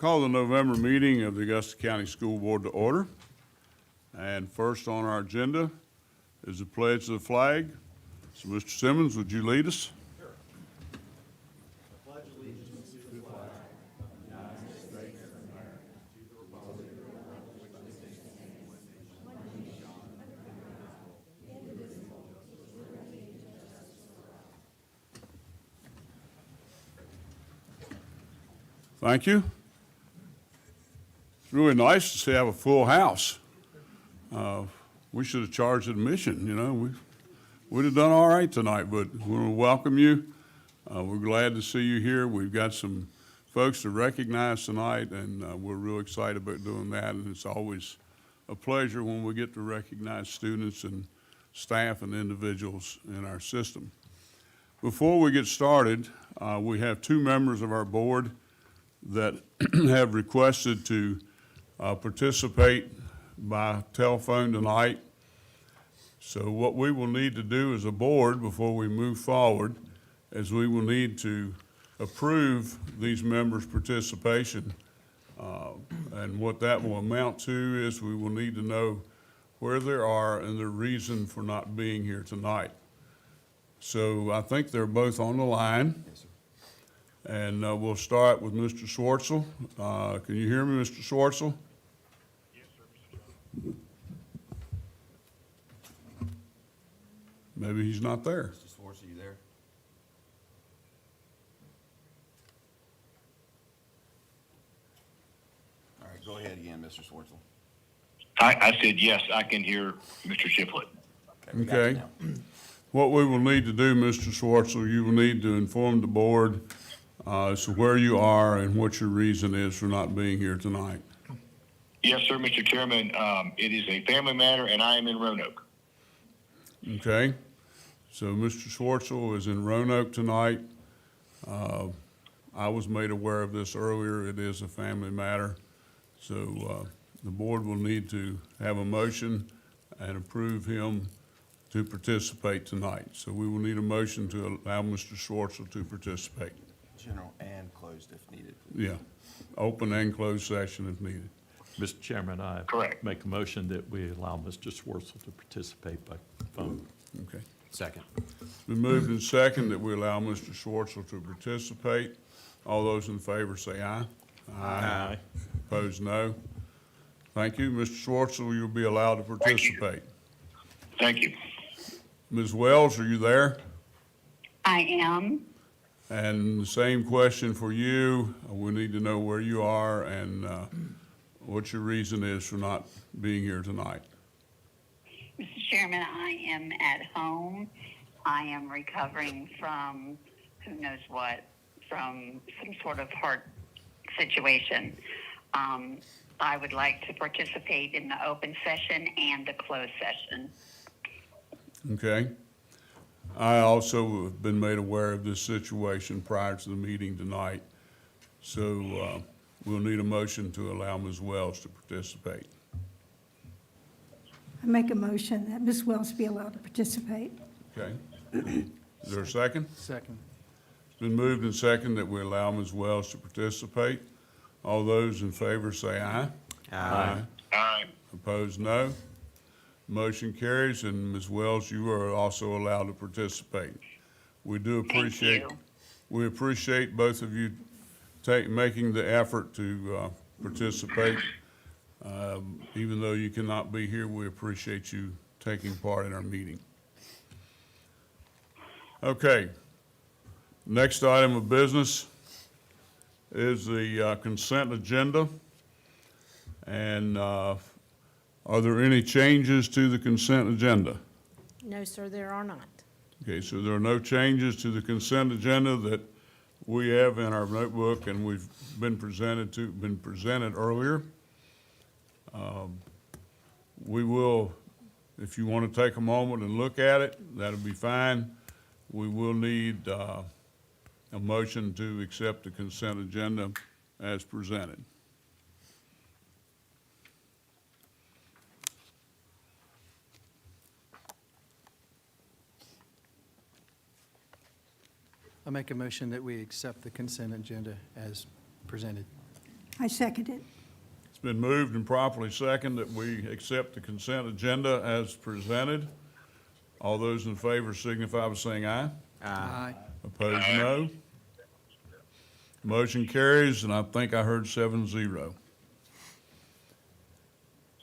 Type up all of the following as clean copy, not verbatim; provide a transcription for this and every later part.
Call the November meeting of the Augusta County School Board to order. And first on our agenda is the pledge of the flag. So Mr. Simmons, would you lead us? Thank you. It's really nice to have a full house. We should have charged admission, you know. We'd have done all right tonight, but we want to welcome you. We're glad to see you here. We've got some folks to recognize tonight, and we're real excited about doing that. And it's always a pleasure when we get to recognize students and staff and individuals in our system. Before we get started, we have two members of our board that have requested to participate by telephone tonight. So what we will need to do as a board before we move forward is we will need to approve these members' participation. And what that will amount to is we will need to know where they are and their reason for not being here tonight. So I think they're both on the line. Yes, sir. And we'll start with Mr. Schwartzel. Can you hear me, Mr. Schwartzel? Yes, sir, Mr. Maybe he's not there. Mr. Swartz, are you there? All right, go ahead again, Mr. Swartzel. I said, yes, I can hear Mr. Shiflett. We got you Okay. now. What we will need to do, Mr. Schwartzel, you will need to inform the board as to where you are and what your reason is for not being here tonight. Yes, sir, Mr. Chairman. It is a family matter, and I am in Roanoke. Okay? So Mr. Schwartzel is in Roanoke tonight. I was made aware of this earlier. It is a family matter. So the board will need to have a motion and approve him to participate tonight. So we will need a motion to allow Mr. Schwartzel to participate. General and closed if needed. Yeah, open and closed session if needed. Mr. Chairman, I Correct. make a motion that we allow Mr. Swartzel to participate by phone. Okay. Second. Been moved and second that we allow Mr. Schwartzel to participate. All those in favor say aye. Aye. Opposed, no. Thank you. Mr. Schwartzel, you'll be allowed to participate. Thank you. Ms. Wells, are you there? I am. And the same question for you. We need to know where you are and what your reason is for not being here tonight. Mr. Chairman, I am at home. I am recovering from who knows what, from some sort of heart situation. I would like to participate in the open session and the closed session. Okay. I also have been made aware of this situation prior to the meeting tonight. So we'll need a motion to allow Ms. Wells to participate. I make a motion that Ms. Wells be allowed to participate. Okay. Is there a second? Second. It's been moved and second that we allow Ms. Wells to participate. All those in favor say aye. Aye. Aye. Opposed, no. Motion carries, and Ms. Wells, you are also allowed to participate. We do appreciate, Thank you. we appreciate both of you making the effort to participate. Even though you cannot be here, we appreciate you taking part in our meeting. Okay. Next item of business is the consent agenda. And are there any changes to the consent agenda? No, sir, there are not. Okay, so there are no changes to the consent agenda that we have in our notebook and we've been presented earlier. We will, if you want to take a moment and look at it, that'll be fine. We will need a motion to accept the consent agenda as presented. I make a motion that we accept the consent agenda as presented. I second it. It's been moved and properly second that we accept the consent agenda as presented. All those in favor signify by saying aye. Aye. Opposed, no. Motion carries, and I think I heard 7-0.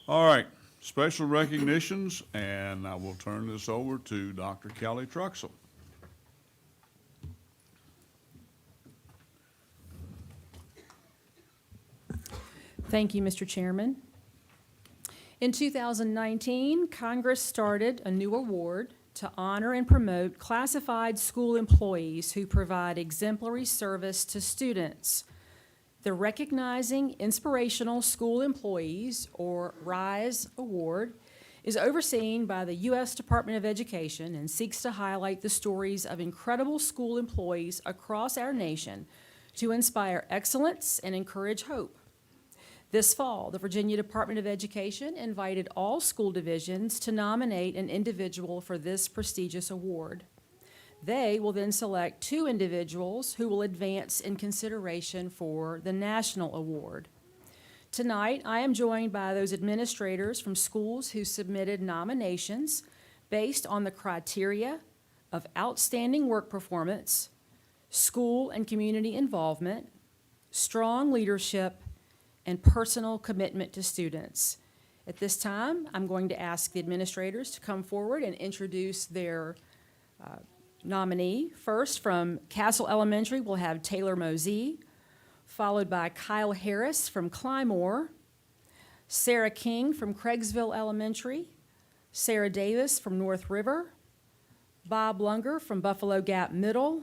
All right, special recognitions, and I will turn this over to Dr. Kelly Truxell. Thank you, Mr. Chairman. In 2019, Congress started a new award to honor and promote classified school employees who provide exemplary service to students. The Recognizing Inspirational School Employees, or RISE Award, is overseen by the U.S. Department of Education and seeks to highlight the stories of incredible school employees across our nation to inspire excellence and encourage hope. This fall, the Virginia Department of Education invited all school divisions to nominate an individual for this prestigious award. They will then select 2 individuals who will advance in consideration for the national award. Tonight, I am joined by those administrators from schools who submitted nominations based on the criteria of outstanding work performance, school and community involvement, strong leadership, and personal commitment to students. At this time, I'm going to ask the administrators to come forward and introduce their nominee. First, from Castle Elementary, we'll have Taylor Mosey, followed by Kyle Harris from Clymore, Sarah King from Craigsville Elementary, Sarah Davis from North River, Bob Lunger from Buffalo Gap Middle,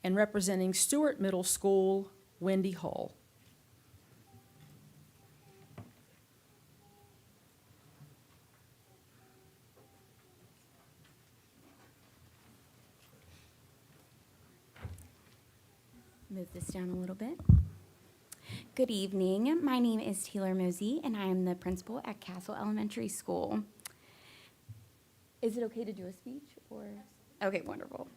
and representing Stewart Middle School, Wendy Hull. Move this down a little bit. Good evening. My name is Taylor Mosey, and I am the principal at Castle Elementary School. Is it okay to do a speech, or? Okay, wonderful.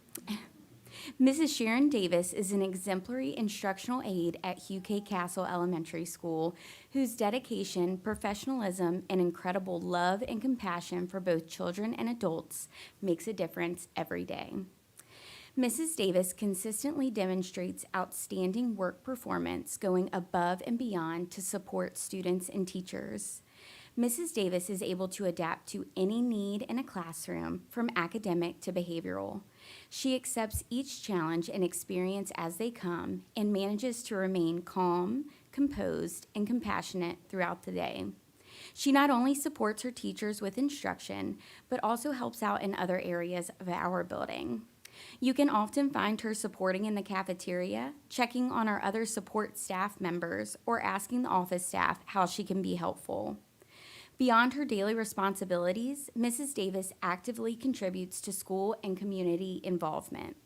Mrs. Sharon Davis is an exemplary instructional aide at Hugh K. Castle Elementary School, whose dedication, professionalism, and incredible love and compassion for both children and adults makes a difference every day. Mrs. Davis consistently demonstrates outstanding work performance, going above and beyond to support students and teachers. Mrs. Davis is able to adapt to any need in a classroom, from academic to behavioral. She accepts each challenge and experience as they come and manages to remain calm, composed, and compassionate throughout the day. She not only supports her teachers with instruction, but also helps out in other areas of our building. You can often find her supporting in the cafeteria, checking on our other support staff members, or asking the office staff how she can be helpful. Beyond her daily responsibilities, Mrs. Davis actively contributes to school and community involvement.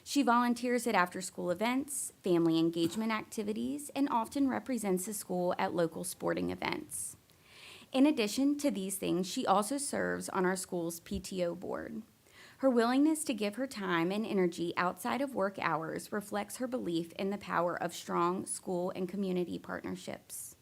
She volunteers at after-school events, family engagement activities, and often represents the school at local sporting events. In addition to these things, she also serves on our school's PTO board. Her willingness to give her time and energy outside of work hours reflects her belief in the power of strong school and community partnerships.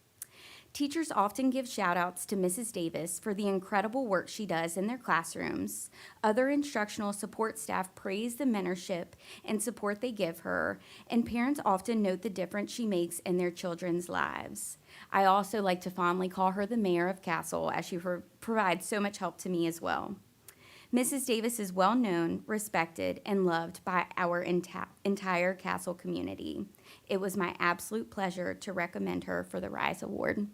Teachers often give shout-outs to Mrs. Davis for the incredible work she does in their classrooms. Other instructional support staff praise the mentorship and support they give her, and parents often note the difference she makes in their children's lives. I also like to fondly call her the mayor of Castle, as she provides so much help to me as well. Mrs. Davis is well known, respected, and loved by our entire Castle community. It was my absolute pleasure to recommend her for the RISE Award.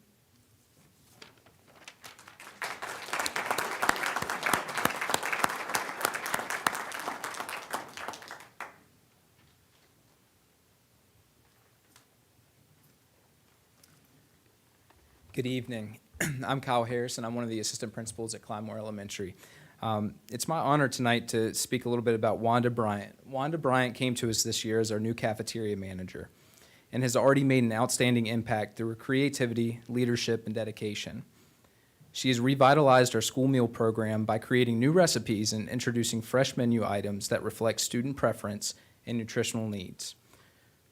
Good evening. I'm Kyle Harris, and I'm one of the assistant principals at Clymore Elementary. It's my honor tonight to speak a little bit about Wanda Bryant. Wanda Bryant came to us this year as our new cafeteria manager and has already made an outstanding impact through her creativity, leadership, and dedication. She has revitalized our school meal program by creating new recipes and introducing fresh menu items that reflect student preference and nutritional needs.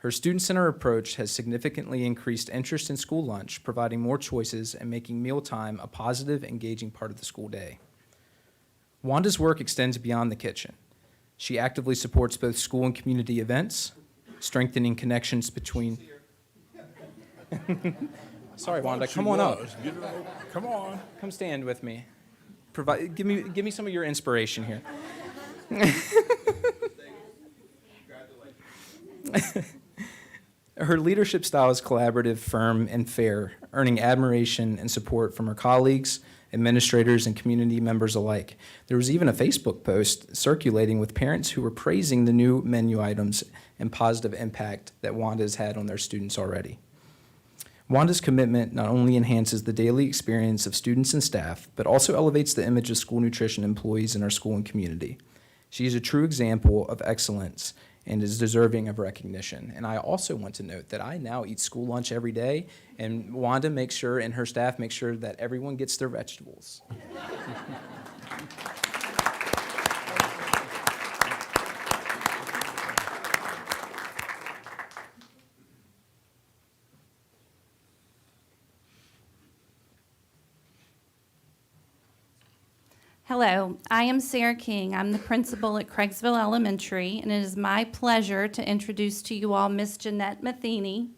Her student-centered approach has significantly increased interest in school lunch, providing more choices and making mealtime a positive, engaging part of the school day. Wanda's work extends beyond the kitchen. She actively supports both school and community events, strengthening connections between... Sorry, Wanda, come on up. Come on. Come stand with me. Give me some of your inspiration here. Her leadership style is collaborative, firm, and fair, earning admiration and support from her colleagues, administrators, and community members alike. There was even a Facebook post circulating with parents who were praising the new menu items and positive impact that Wanda has had on their students already. Wanda's commitment not only enhances the daily experience of students and staff, but also elevates the image of school nutrition employees in our school and community. She is a true example of excellence and is deserving of recognition. And I also want to note that I now eat school lunch every day, and Wanda makes sure, and her staff makes sure that everyone gets their vegetables. Hello, I am Sarah King. I'm the principal at Craigsville Elementary, and it is my pleasure to introduce to you all Miss Jeanette Matheny.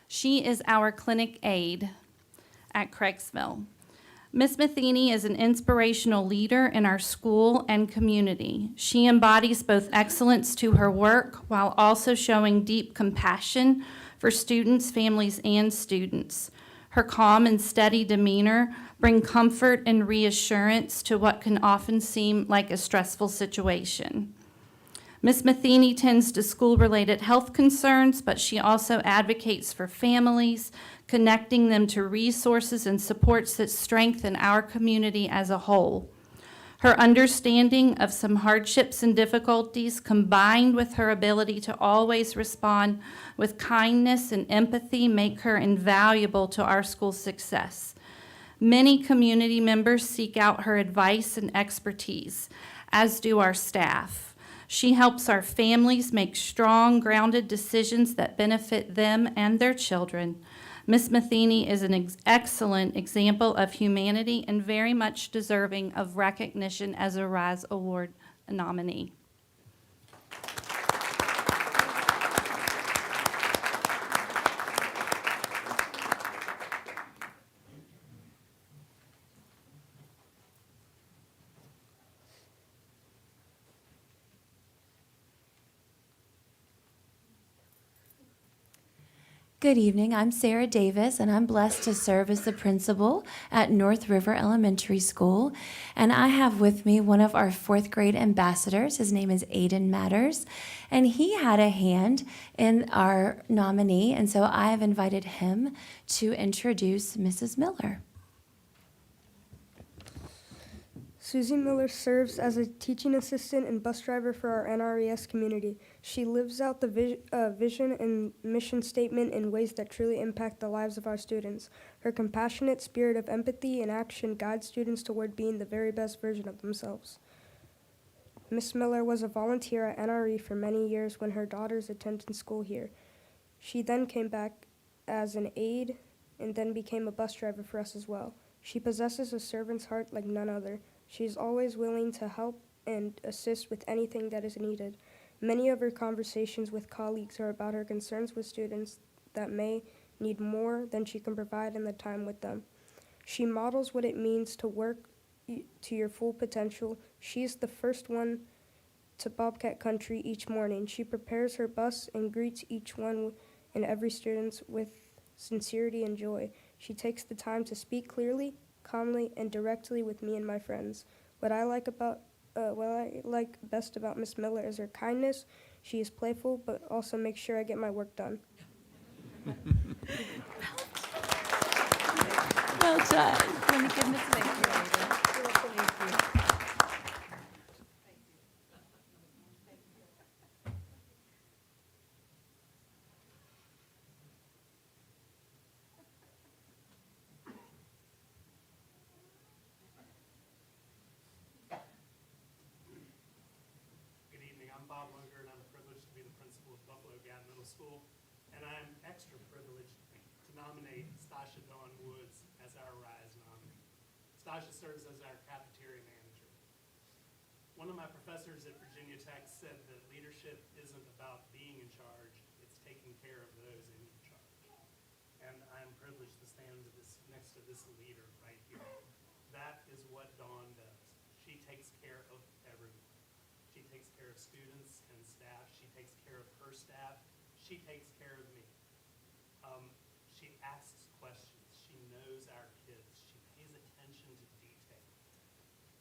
She is our clinic aide at Craigsville. Miss Matheny is an inspirational leader in our school and community. She embodies both excellence to her work while also showing deep compassion for students, families, and students. Her calm and steady demeanor bring comfort and reassurance to what can often seem like a stressful situation. Ms. Matheny tends to school-related health concerns, but she also advocates for families, connecting them to resources and supports that strengthen our community as a whole. Her understanding of some hardships and difficulties, combined with her ability to always respond with kindness and empathy, make her invaluable to our school's success. Many community members seek out her advice and expertise, as do our staff. She helps our families make strong, grounded decisions that benefit them and their children. Ms. Matheny is an excellent example of humanity and very much deserving of recognition as a Rise Award nominee. Good evening. I'm Sarah Davis, and I'm blessed to serve as the principal at North River Elementary School. And I have with me one of our fourth grade ambassadors. His name is Aiden Matters, and he had a hand in our nominee, and so I have invited him to introduce Mrs. Miller. Susie Miller serves as a teaching assistant and bus driver for our NRES community. She lives out the vision and mission statement in ways that truly impact the lives of our students. Her compassionate spirit of empathy and action guides students toward being the very best version of themselves. Miss Miller was a volunteer at NRE for many years when her daughters attended school here. She then came back as an aide and then became a bus driver for us as well. She possesses a servant's heart like none other. She is always willing to help and assist with anything that is needed. Many of her conversations with colleagues are about her concerns with students that may need more than she can provide in the time with them. She models what it means to work to your full potential. She is the first one to Bobcat Country each morning. She prepares her bus and greets each one and every student with sincerity and joy. She takes the time to speak clearly, calmly, and directly with me and my friends. What I like best about Miss Miller is her kindness. She is playful, but also makes sure I get my work done. Well done. Let me give Ms. Miller a wave. Good evening. I'm Bob Lunger, and I'm privileged to be the principal of Buffalo Gap Middle School. and I am extra privileged to nominate Stasha Dawn Woods as our RISE nominee. Stasha serves as our cafeteria manager. One of my professors at Virginia Tech said that leadership isn't about being in charge, it's taking care of those in your charge. And I'm privileged to stand next to this leader right here. That is what Dawn does. She takes care of everyone. She takes care of students and staff. She takes care of her staff. She takes care of me. She asks questions. She knows our kids. She pays attention to detail.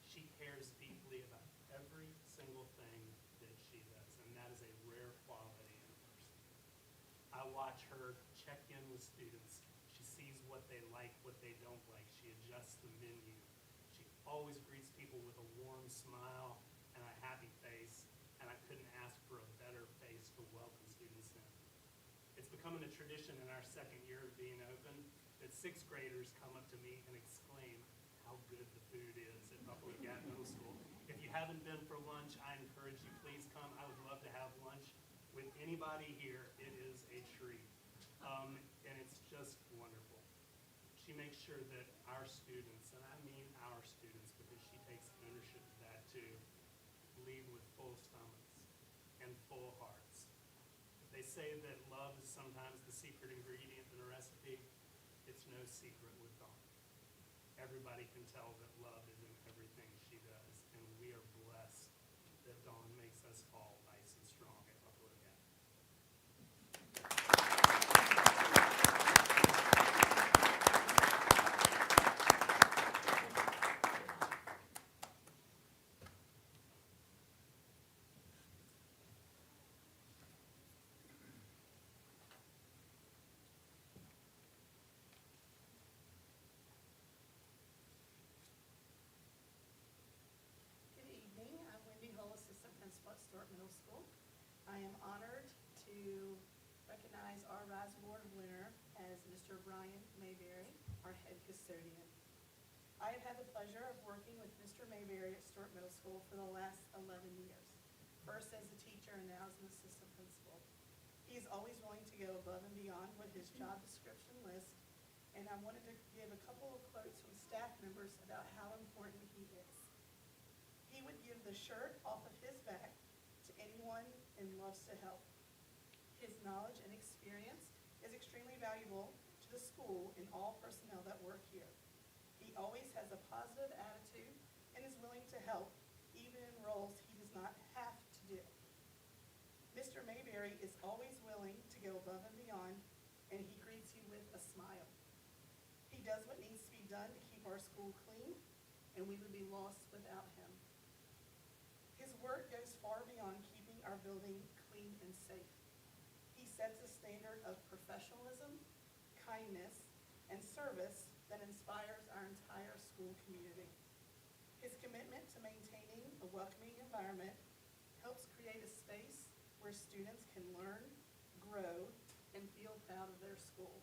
She cares deeply about every single thing that she does, and that is a rare quality in a person. I watch her check in with students. She sees what they like, what they don't like. She adjusts the menu. She always greets people with a warm smile and a happy face, and I couldn't ask for a better face to welcome students in. It's becoming a tradition in our second year of being open that sixth graders come up to me and exclaim how good the food is at Buffalo Gap Middle School. If you haven't been for lunch, I encourage you, please come. I would love to have lunch with anybody here. It is a treat. And it's just wonderful. She makes sure that our students, and I mean our students because she takes ownership of that too, leave with full stomachs and full hearts. If they say that love is sometimes the secret ingredient in a recipe, it's no secret with Dawn. Everybody can tell that love is in everything she does, and we are blessed that Dawn makes us all nice and strong at Buffalo Gap. Good evening. I'm Wendy Hull, Assistant Principal at Stewart Middle School. I am honored to recognize our RISE Award winner as Mr. Brian Mayberry, our head custodian. I have had the pleasure of working with Mr. Mayberry at Stewart Middle School for the last 11 years, first as a teacher and now as an assistant principal. He is always willing to go above and beyond what his job description lists, and I wanted to give a couple of quotes from staff members about how important he is. He would give the shirt off of his back to anyone and loves to help. His knowledge and experience is extremely valuable to the school and all personnel that work here. He always has a positive attitude and is willing to help, even in roles he does not have to do. Mr. Mayberry is always willing to go above and beyond, and he greets you with a smile. He does what needs to be done to keep our school clean, and we would be lost without him. His work goes far beyond keeping our building clean and safe. He sets a standard of professionalism, kindness, and service that inspires our entire school community. His commitment to maintaining a welcoming environment helps create a space where students can learn, grow, and feel proud of their school.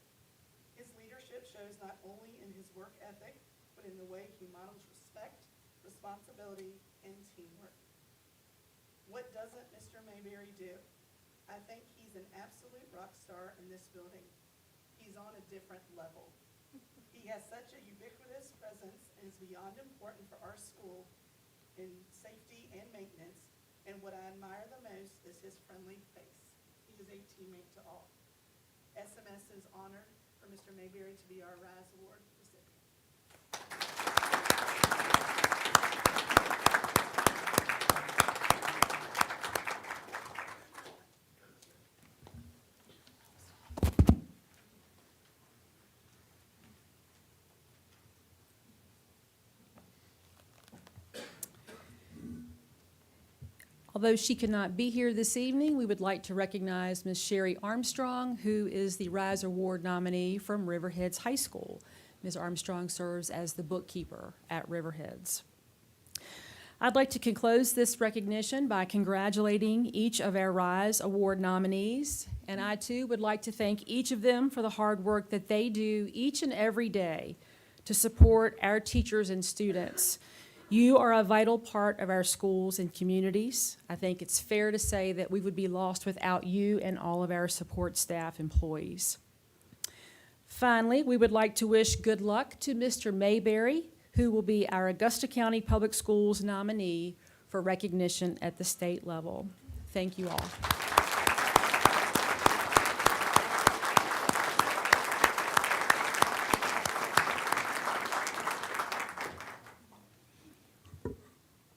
His leadership shows not only in his work ethic, but in the way he models respect, responsibility, and teamwork. What doesn't Mr. Mayberry do? I think he's an absolute rock star in this building. He's on a different level. He has such a ubiquitous presence and is beyond important for our school in safety and maintenance, and what I admire the most is his friendly face. He is a teammate to all. SMS is honored for Mr. Mayberry to be our RISE Award recipient. Although she could not be here this evening, we would like to recognize Ms. Sherry Armstrong, who is the RISE Award nominee from Riverheads High School. Ms. Armstrong serves as the bookkeeper at Riverheads. I'd like to conclude this recognition by congratulating each of our RISE Award nominees, and I too would like to thank each of them for the hard work that they do each and every day to support our teachers and students. You are a vital part of our schools and communities. I think it's fair to say that we would be lost without you and all of our support staff employees. Finally, we would like to wish good luck to Mr. Mayberry, who will be our Augusta County Public Schools nominee for recognition at the state level. Thank you all.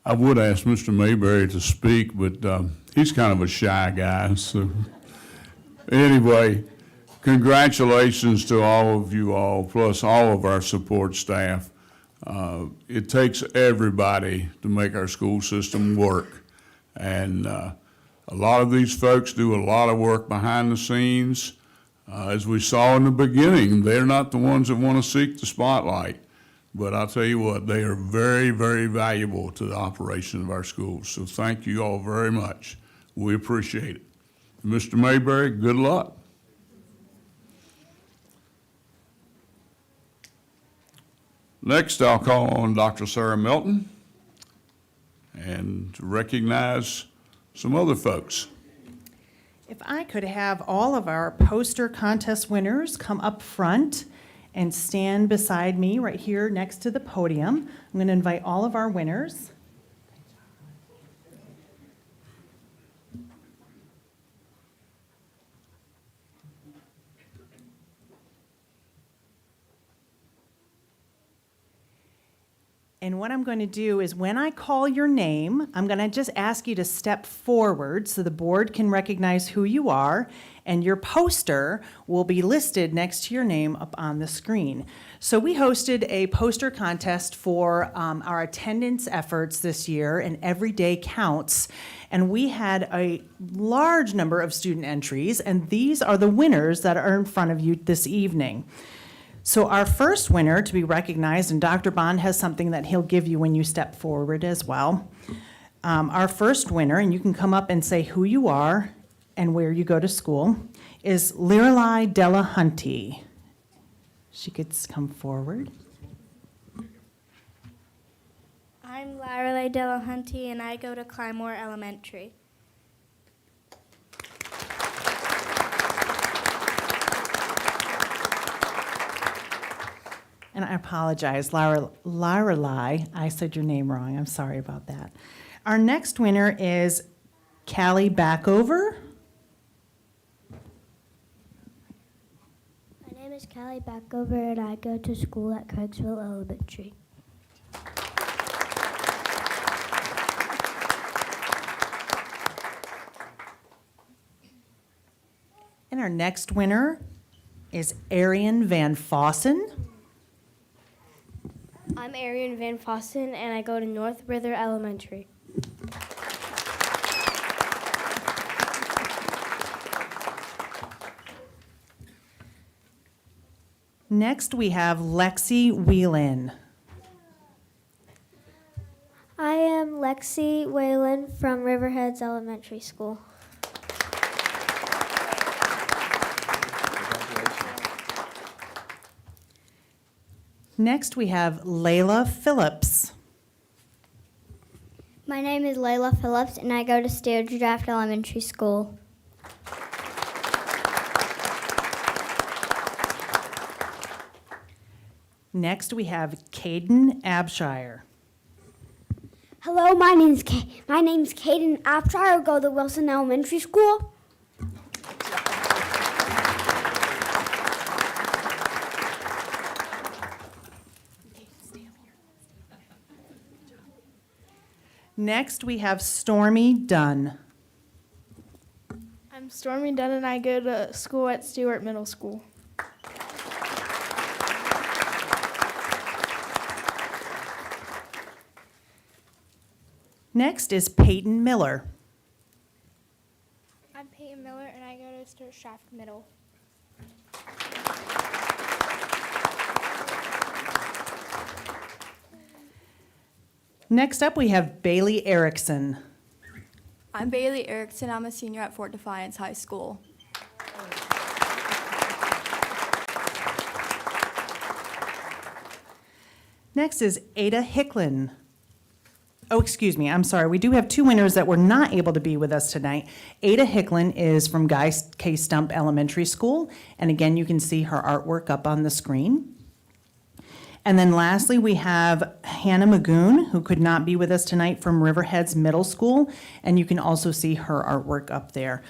I would ask Mr. Mayberry to speak, but he's kind of a shy guy. So anyway, congratulations to all of you all, plus all of our support staff. It takes everybody to make our school system work. And a lot of these folks do a lot of work behind the scenes. As we saw in the beginning, they're not the ones that want to seek the spotlight. But I'll tell you what, they are very, very valuable to the operation of our schools. So thank you all very much. We appreciate it. Mr. Mayberry, good luck. Next, I'll call on Dr. Sarah Melton and to recognize some other folks. If I could have all of our poster contest winners come up front and stand beside me right here next to the podium. I'm going to invite all of our winners. And what I'm going to do is when I call your name, I'm going to just ask you to step forward so the board can recognize who you are, and your poster will be listed next to your name up on the screen. So we hosted a poster contest for our attendance efforts this year, and Every Day Counts. And we had a large number of student entries, and these are the winners that are in front of you this evening. So our first winner to be recognized, and Dr. Bond has something that he'll give you when you step forward as well. Our first winner, and you can come up and say who you are and where you go to school, is Lirelai Delahunty. She could come forward. I'm Lirelai Delahunty, and I go to Clymore Elementary. And I apologize, Lirelai, I said your name wrong. I'm sorry about that. Our next winner is Callie Backover. My name is Callie Backover, and I go to school at Craigsville Elementary. And our next winner is Arian Van Fossen. I'm Arian Van Fossen, and I go to North River Elementary. Next, we have Lexi Whelan. I am Lexi Whalen from Riverheads Elementary School. Next, we have Layla Phillips. My name is Layla Phillips, and I go to Sturge Draft Elementary School. Next, we have Caden Abshire. Hello, my name's Caden Abshire. I go to Wilson Elementary School. Next, we have Stormy Dunn. I'm Stormy Dunn, and I go to school at Stewart Middle School. Next is Peyton Miller. I'm Peyton Miller, and I go to Stuart Shaft Middle. Next up, we have Bailey Erickson. I'm Bailey Erickson. I'm a senior at Fort Defiance High School. Next is Ada Hicklin. Oh, excuse me, I'm sorry. We do have two winners that were not able to be with us tonight. Ada Hicklin is from Guy K. Stump Elementary School, and again, you can see her artwork up on the screen. And then lastly, we have Hannah Magoon, who could not be with us tonight, from Riverheads Middle School, and you can also see her artwork up there.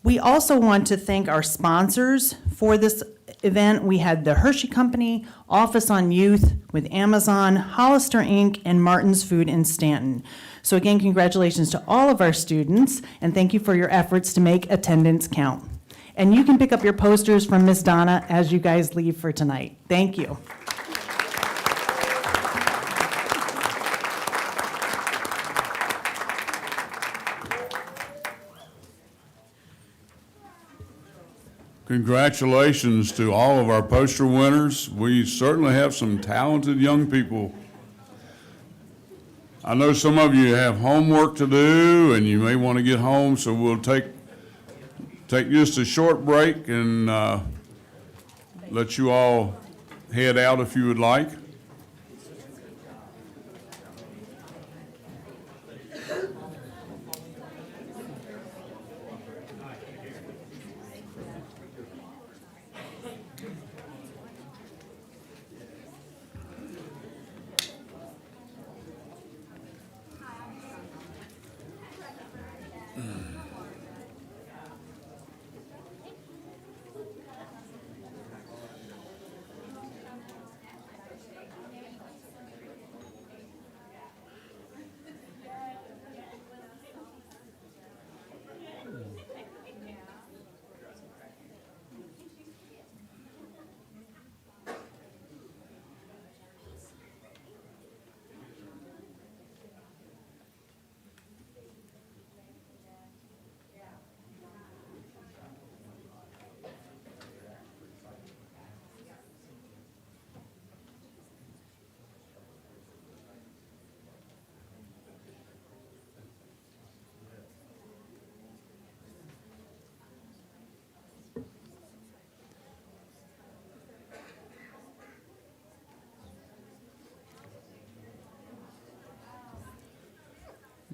We also want to thank our sponsors for this event. We had the Hershey Company, Office on Youth with Amazon, Hollister Inc., and Martin's Food in Stanton. So again, congratulations to all of our students, and thank you for your efforts to make attendance count. And you can pick up your posters from Miss Donna as you guys leave for tonight. Thank you. Congratulations to all of our poster winners. We certainly have some talented young people. I know some of you have homework to do and you may want to get home, so we'll take just a short break and let you all head out if you would like.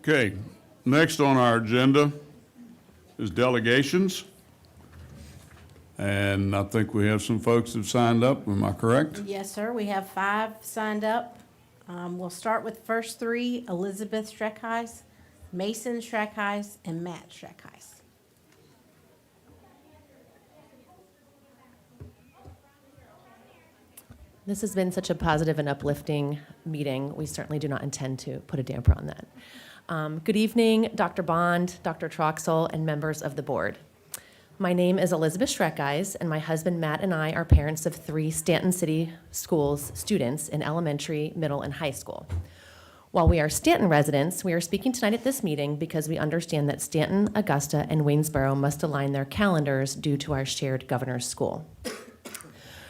Okay, next on our agenda is delegations. And I think we have some folks that signed up, am I correct? Yes, sir. We have 5 signed up. We'll start with the first 3, Elizabeth Streckheis, Mason Streckheis, and Matt Streckheis. This has been such a positive and uplifting meeting. We certainly do not intend to put a damper on that. Good evening, Dr. Bond, Dr. Troxel, and members of the board. My name is Elizabeth Streckheis, and my husband Matt and I are parents of 3 Stanton City Schools students in elementary, middle, and high school. While we are Stanton residents, we are speaking tonight at this meeting because we understand that Stanton, Augusta, and Waynesboro must align their calendars due to our shared governor's school.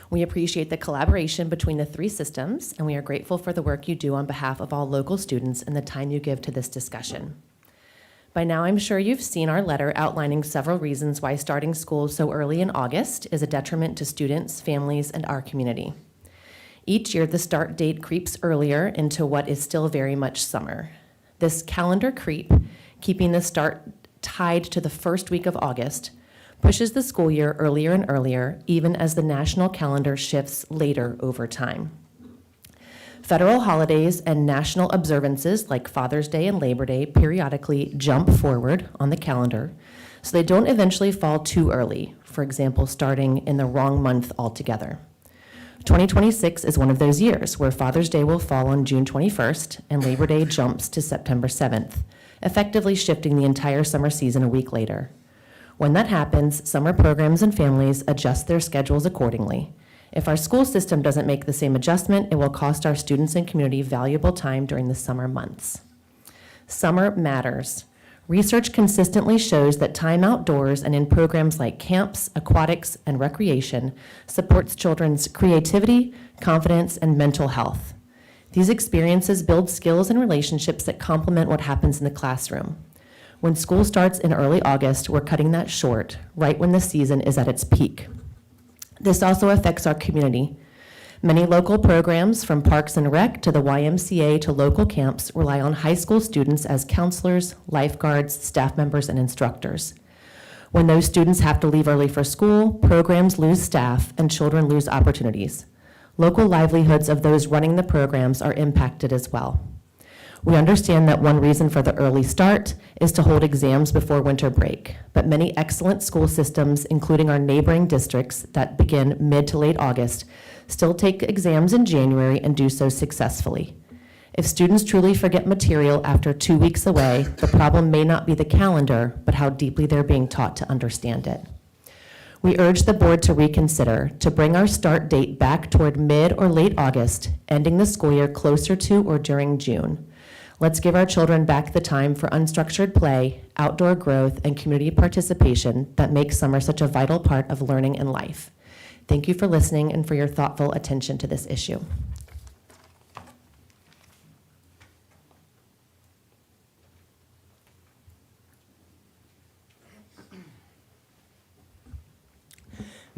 We appreciate the collaboration between the 3 systems, and we are grateful for the work you do on behalf of all local students and the time you give to this discussion. By now, I'm sure you've seen our letter outlining several reasons why starting school so early in August is a detriment to students, families, and our community. Each year, the start date creeps earlier into what is still very much summer. This calendar creep, keeping the start tied to the first week of August, pushes the school year earlier and earlier, even as the national calendar shifts later over time. Federal holidays and national observances like Father's Day and Labor Day periodically jump forward on the calendar, so they don't eventually fall too early, for example, starting in the wrong month altogether. 2026 is one of those years where Father's Day will fall on June 21st and Labor Day jumps to September 7th, effectively shifting the entire summer season a week later. When that happens, summer programs and families adjust their schedules accordingly. If our school system doesn't make the same adjustment, it will cost our students and community valuable time during the summer months. Summer matters. Research consistently shows that time outdoors and in programs like camps, aquatics, and recreation supports children's creativity, confidence, and mental health. These experiences build skills and relationships that complement what happens in the classroom. When school starts in early August, we're cutting that short, right when the season is at its peak. This also affects our community. Many local programs, from Parks and Rec to the YMCA to local camps, rely on high school students as counselors, lifeguards, staff members, and instructors. When those students have to leave early for school, programs lose staff and children lose opportunities. Local livelihoods of those running the programs are impacted as well. We understand that one reason for the early start is to hold exams before winter break, but many excellent school systems, including our neighboring districts that begin mid to late August, still take exams in January and do so successfully. If students truly forget material after 2 weeks away, the problem may not be the calendar, but how deeply they're being taught to understand it. We urge the board to reconsider, to bring our start date back toward mid or late August, ending the school year closer to or during June. Let's give our children back the time for unstructured play, outdoor growth, and community participation that makes summer such a vital part of learning and life. Thank you for listening and for your thoughtful attention to this issue.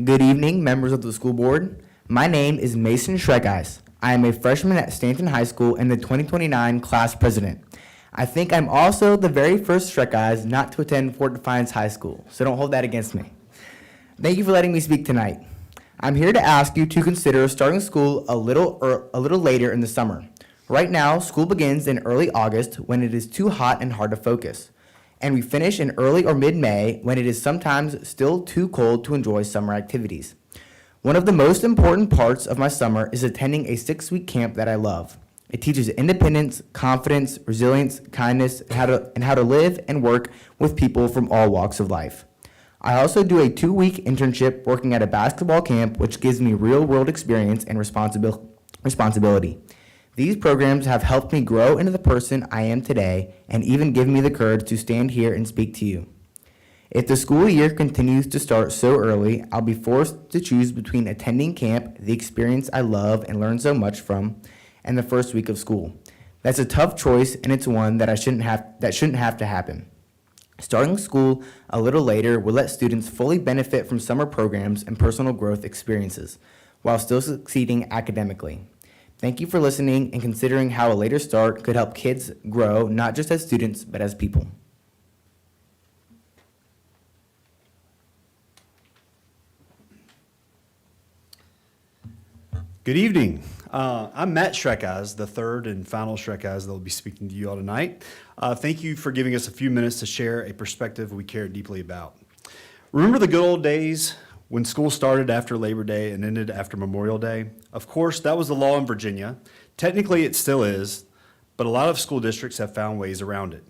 Good evening, members of the school board. My name is Mason Shrekeyes. I am a freshman at Stanton High School and the 2029 class president. I think I'm also the very first Shrekeyes not to attend Fort Defiance High School, so don't hold that against me. Thank you for letting me speak tonight. I'm here to ask you to consider starting school a little later in the summer. Right now, school begins in early August when it is too hot and hard to focus, and we finish in early or mid-May when it is sometimes still too cold to enjoy summer activities. One of the most important parts of my summer is attending a 6-week camp that I love. It teaches independence, confidence, resilience, kindness, and how to live and work with people from all walks of life. I also do a 2-week internship working at a basketball camp, which gives me real-world experience and responsibility. These programs have helped me grow into the person I am today and even give me the courage to stand here and speak to you. If the school year continues to start so early, I'll be forced to choose between attending camp, the experience I love and learn so much from, and the first week of school. That's a tough choice, and it's one that shouldn't have to happen. Starting school a little later will let students fully benefit from summer programs and personal growth experiences, while still succeeding academically. Thank you for listening and considering how a later start could help kids grow, not just as students, but as people. Good evening. I'm Matt Shrekeyes, the third and final Shrekeyes that will be speaking to you all tonight. Thank you for giving us a few minutes to share a perspective we care deeply about. Remember the good old days when school started after Labor Day and ended after Memorial Day? Of course, that was the law in Virginia. Technically, it still is, but a lot of school districts have found ways around it.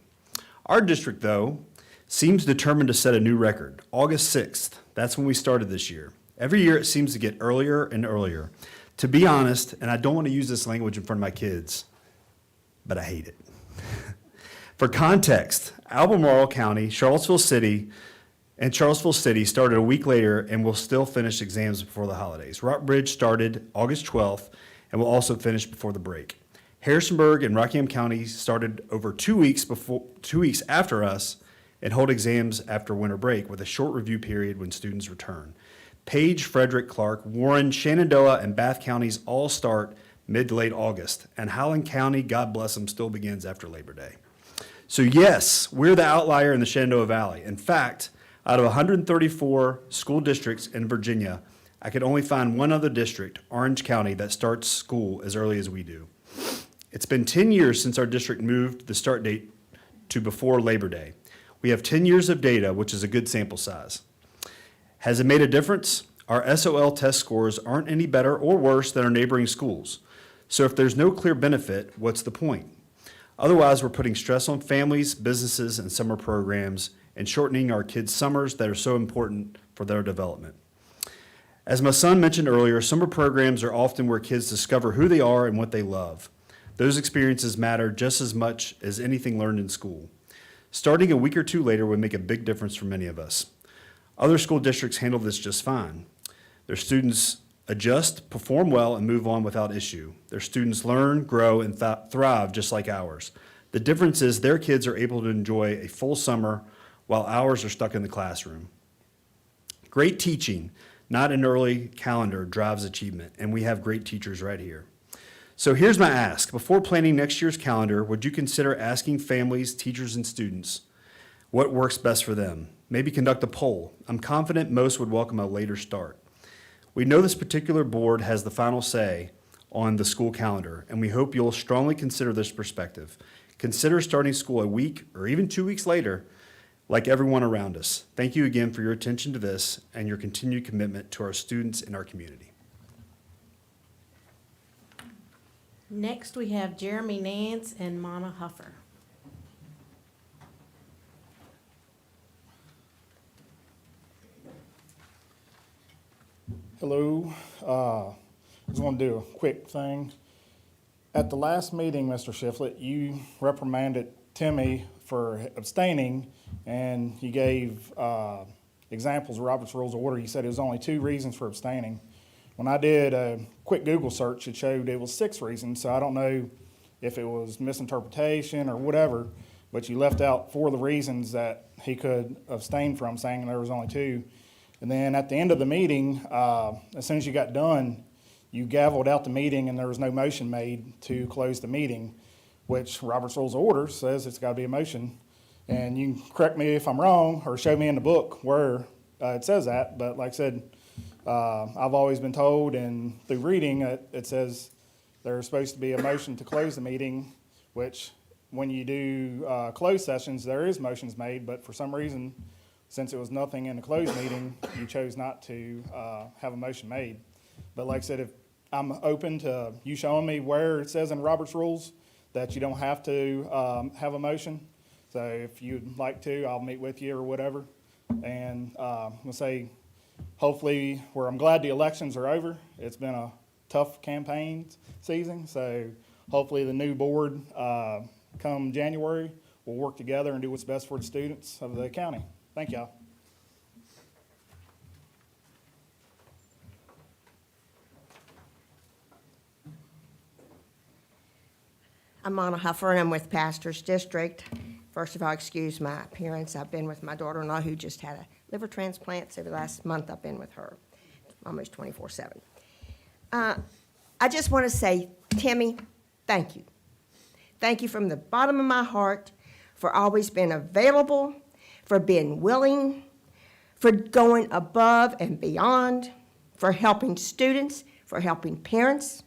Our district, though, seems determined to set a new record. August 6th, that's when we started this year. Every year, it seems to get earlier and earlier. To be honest, and I don't want to use this language in front of my kids, but I hate it. For context, Albemarle County, Charlottesville City started a week later and will still finish exams before the holidays. Rockbridge started August 12th and will also finish before the break. Harrisonburg and Rockingham County started over 2 weeks after us and hold exams after winter break with a short review period when students return. Page, Frederick, Clark, Warren, Shenandoah, and Bath counties all start mid to late August, and Howland County, God bless them, still begins after Labor Day. So yes, we're the outlier in the Shenandoah Valley. In fact, out of 134 school districts in Virginia, I could only find one other district, Orange County, that starts school as early as we do. It's been 10 years since our district moved the start date to before Labor Day. We have 10 years of data, which is a good sample size. Has it made a difference? Our SOL test scores aren't any better or worse than our neighboring schools. So if there's no clear benefit, what's the point? Otherwise, we're putting stress on families, businesses, and summer programs and shortening our kids' summers that are so important for their development. As my son mentioned earlier, summer programs are often where kids discover who they are and what they love. Those experiences matter just as much as anything learned in school. Starting a week or two later would make a big difference for many of us. Other school districts handle this just fine. Their students adjust, perform well, and move on without issue. Their students learn, grow, and thrive just like ours. The difference is their kids are able to enjoy a full summer while ours are stuck in the classroom. Great teaching, not an early calendar, drives achievement, and we have great teachers right here. So here's my ask. Before planning next year's calendar, would you consider asking families, teachers, and students what works best for them? Maybe conduct a poll. I'm confident most would welcome a later start. We know this particular board has the final say on the school calendar, and we hope you'll strongly consider this perspective. Consider starting school a week or even 2 weeks later, like everyone around us. Thank you again for your attention to this and your continued commitment to our students and our community. Next, we have Jeremy Nance and Mana Huffer. Hello. Just want to do a quick thing. At the last meeting, Mr. Shiflett, you reprimanded Timmy for abstaining, and you gave examples of Robert's Rules of Order. You said it was only 2 reasons for abstaining. When I did a quick Google search, it showed it was 6 reasons, so I don't know if it was misinterpretation or whatever, but you left out 4 of the reasons that he could abstain from, saying there was only 2. And then at the end of the meeting, as soon as you got done, you gavelled out the meeting and there was no motion made to close the meeting, which Robert's Rules of Order says it's got to be a motion. And you can correct me if I'm wrong or show me in the book where it says that, but like I said, I've always been told, and through reading, it says there's supposed to be a motion to close the meeting, which when you do closed sessions, there is motions made, but for some reason, since it was nothing in the closed meeting, you chose not to have a motion made. But like I said, if I'm open to you showing me where it says in Robert's Rules that you don't have to have a motion. So if you'd like to, I'll meet with you or whatever. And I'm going to say, hopefully, I'm glad the elections are over. It's been a tough campaign season. So hopefully the new board come January will work together and do what's best for the students of the county. Thank y'all. I'm Mana Huffer, and I'm with Pastors District. First of all, excuse my appearance. I've been with my daughter-in-law who just had a liver transplant, so the last month I've been with her, almost 24/7. I just want to say, Timmy, thank you. Thank you from the bottom of my heart for always being available, for being willing, for going above and beyond, for helping students, for helping parents,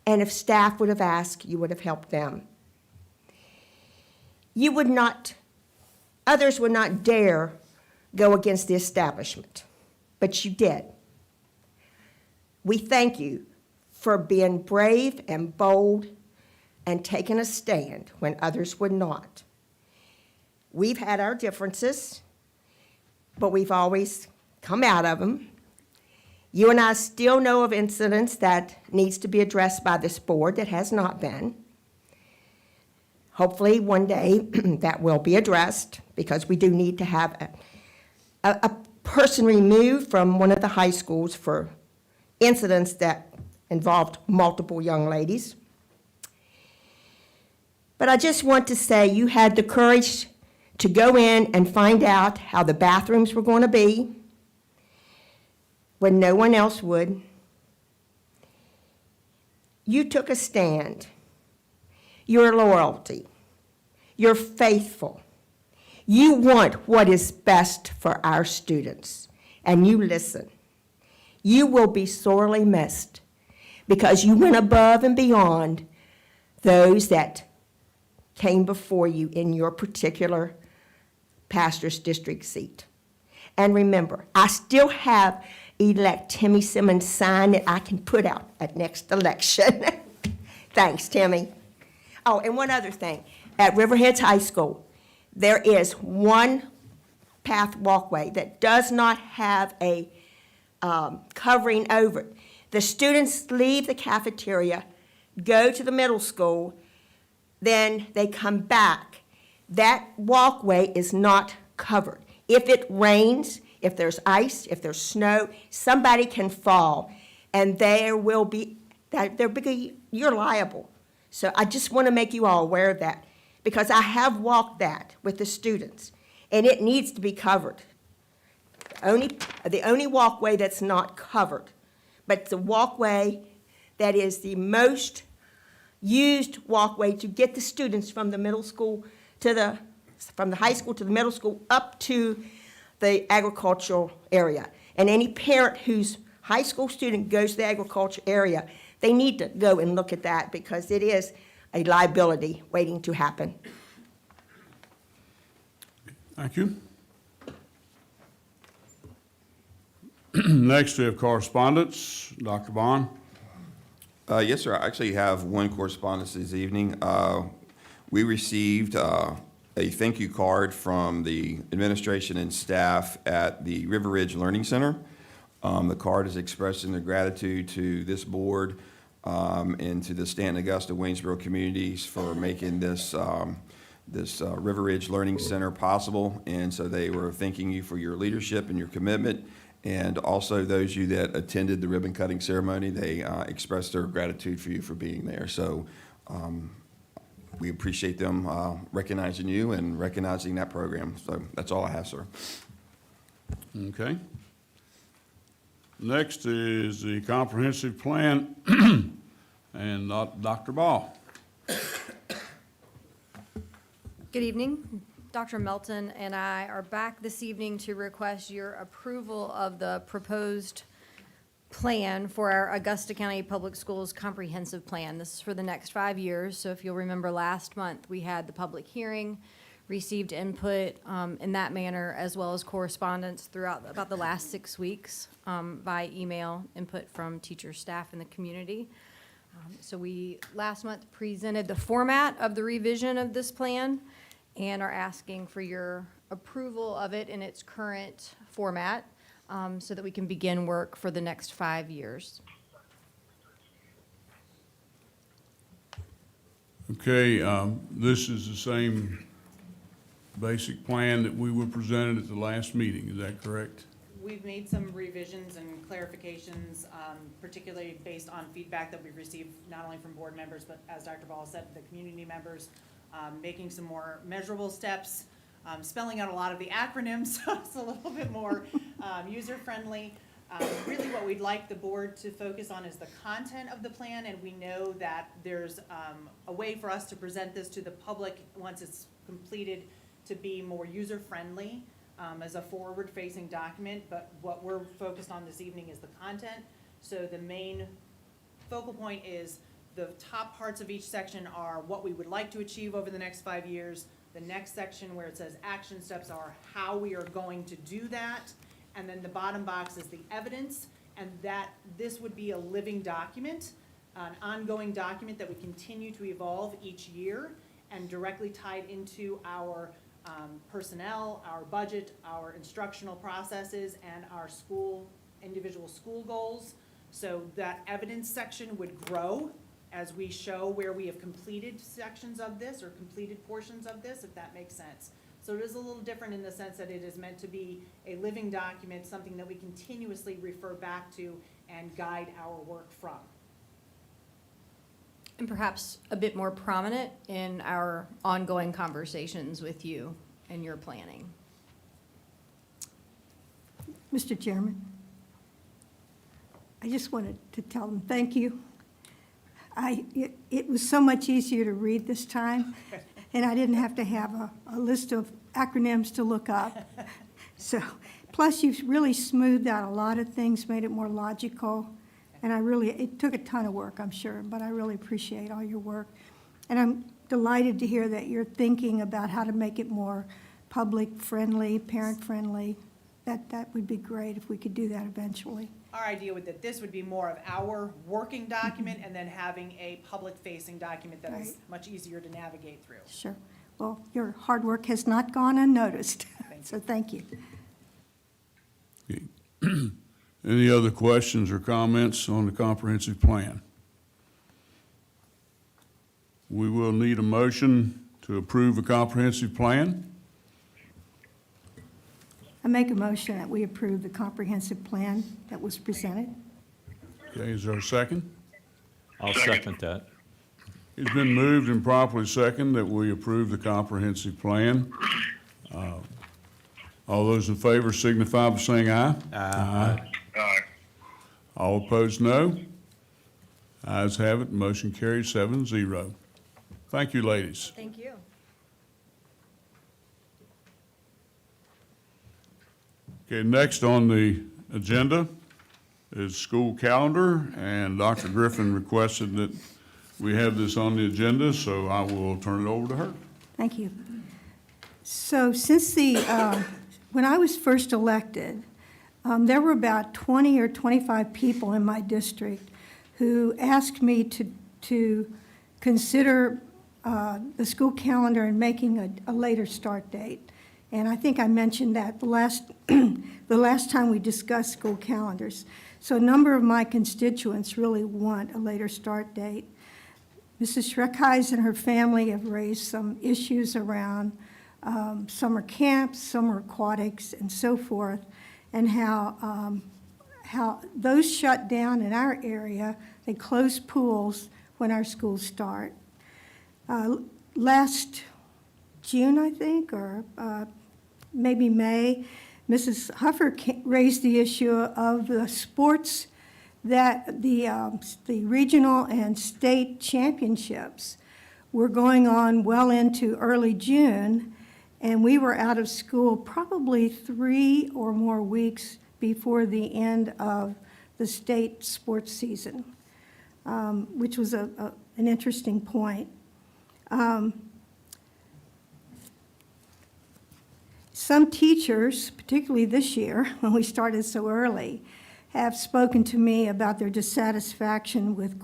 and if staff would have asked, you would have helped them. You would not, others would not dare go against the establishment, but you did. We thank you for being brave and bold and taking a stand when others would not. We've had our differences, but we've always come out of them. You and I still know of incidents that needs to be addressed by this board that has not been. Hopefully one day that will be addressed, because we do need to have a person removed from one of the high schools for incidents that involved multiple young ladies. But I just want to say you had the courage to go in and find out how the bathrooms were going to be when no one else would. You took a stand. You're loyalty. You're faithful. You want what is best for our students, and you listen. You will be sorely missed because you went above and beyond those that came before you in your particular pastor's district seat. And remember, I still have elect Timmy Simmons sign that I can put out at next election. Thanks, Timmy. Oh, and one other thing. At Riverheads High School, there is one path walkway that does not have a covering over it. The students leave the cafeteria, go to the middle school, then they come back. That walkway is not covered. If it rains, if there's ice, if there's snow, somebody can fall, and there will be, you're liable. So I just want to make you all aware of that, because I have walked that with the students, and it needs to be covered. the only walkway that's not covered. But it's a walkway that is the most used walkway to get the students from the middle school from the high school to the middle school up to the agricultural area. And any parent whose high school student goes to the agriculture area, they need to go and look at that because it is a liability waiting to happen. Thank you. Next, we have correspondence. Dr. Bond. Yes, sir. I actually have one correspondence this evening. We received a thank you card from the administration and staff at the River Ridge Learning Center. The card is expressing their gratitude to this board and to the Stanton, Augusta, Waynesboro communities for making this River Ridge Learning Center possible. And so they were thanking you for your leadership and your commitment. And also those of you that attended the ribbon cutting ceremony, they expressed their gratitude for you for being there. So we appreciate them recognizing you and recognizing that program. So that's all I have, sir. Okay. Next is the comprehensive plan, and Dr. Ball. Good evening. Dr. Melton and I are back this evening to request your approval of the proposed plan for our Augusta County Public Schools comprehensive plan. This is for the next 5 years. So if you'll remember last month, we had the public hearing, received input in that manner, as well as correspondence throughout about the last 6 weeks by email, input from teachers, staff, and the community. So we last month presented the format of the revision of this plan and are asking for your approval of it in its current format so that we can begin work for the next 5 years. Okay, this is the same basic plan that we were presented at the last meeting, is that correct? We've made some revisions and clarifications, particularly based on feedback that we've received not only from board members, but as Dr. Ball said, the community members, making some more measurable steps, spelling out a lot of the acronyms, so it's a little bit more user-friendly. Really what we'd like the board to focus on is the content of the plan, and we know that there's a way for us to present this to the public once it's completed to be more user-friendly as a forward-facing document, but what we're focused on this evening is the content. So the main focal point is the top parts of each section are what we would like to achieve over the next 5 years. The next section where it says action steps are how we are going to do that. And then the bottom box is the evidence, and that this would be a living document, an ongoing document that would continue to evolve each year and directly tied into our personnel, our budget, our instructional processes, and our individual school goals. So that evidence section would grow as we show where we have completed sections of this or completed portions of this, if that makes sense. So it is a little different in the sense that it is meant to be a living document, something that we continuously refer back to and guide our work from. And perhaps a bit more prominent in our ongoing conversations with you and your planning. Mr. Chairman, I just wanted to tell them thank you. It was so much easier to read this time, and I didn't have to have a list of acronyms to look up. So, plus you've really smoothed out a lot of things, made it more logical, and it took a ton of work, I'm sure, but I really appreciate all your work. And I'm delighted to hear that you're thinking about how to make it more public-friendly, parent-friendly. That would be great if we could do that eventually. Our idea would that this would be more of our working document and then having a public-facing document that is much easier to navigate through. Sure. Well, your hard work has not gone unnoticed, so thank you. Any other questions or comments on the comprehensive plan? We will need a motion to approve a comprehensive plan. I make a motion that we approve the comprehensive plan that was presented. Okay, is there a second? I'll second that. It's been moved and properly second that we approve the comprehensive plan. All those in favor signify by saying aye. Aye. All opposed, no. Ayes have it, motion carries 7-0. Thank you, ladies. Thank you. Okay, next on the agenda is school calendar, and Dr. Griffin requested that we have this on the agenda, so I will turn it over to her. Thank you. So since when I was first elected, there were about 20 or 25 people in my district who asked me to consider the school calendar and making a later start date. And I think I mentioned that the last time we discussed school calendars. So a number of my constituents really want a later start date. Mrs. Schreckheis and her family have raised some issues around summer camps, summer aquatics, and so forth, and how those shut down in our area. They close pools when our schools start. Last June, I think, or maybe May, Mrs. Huffer raised the issue of the sports that the regional and state championships were going on well into early June, and we were out of school probably 3 or more weeks before the end of the state sports season, which was an interesting point. Some teachers, particularly this year, when we started so early, have spoken to me about their dissatisfaction with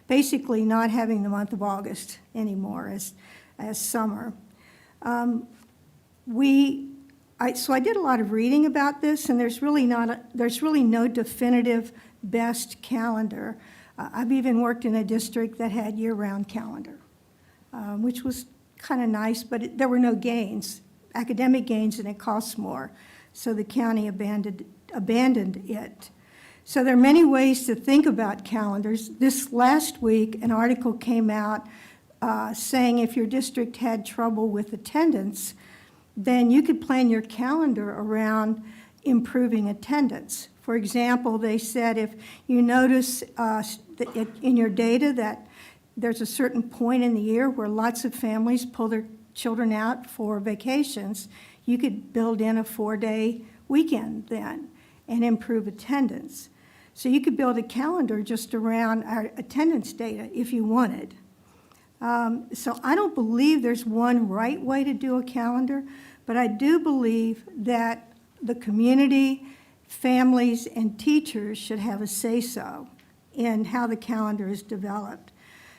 basically not having the month of August anymore as summer. So I did a lot of reading about this, and there's really no definitive best calendar. I've even worked in a district that had year-round calendar, which was kind of nice, but there were no gains, academic gains, and it costs more. So the county abandoned it. So there are many ways to think about calendars. This last week, an article came out saying if your district had trouble with attendance, then you could plan your calendar around improving attendance. For example, they said if you notice in your data that there's a certain point in the year where lots of families pull their children out for vacations, you could build in a 4-day weekend then and improve attendance. So you could build a calendar just around our attendance data if you wanted. So I don't believe there's one right way to do a calendar, but I do believe that the community, families, and teachers should have a say-so in how the calendar is developed.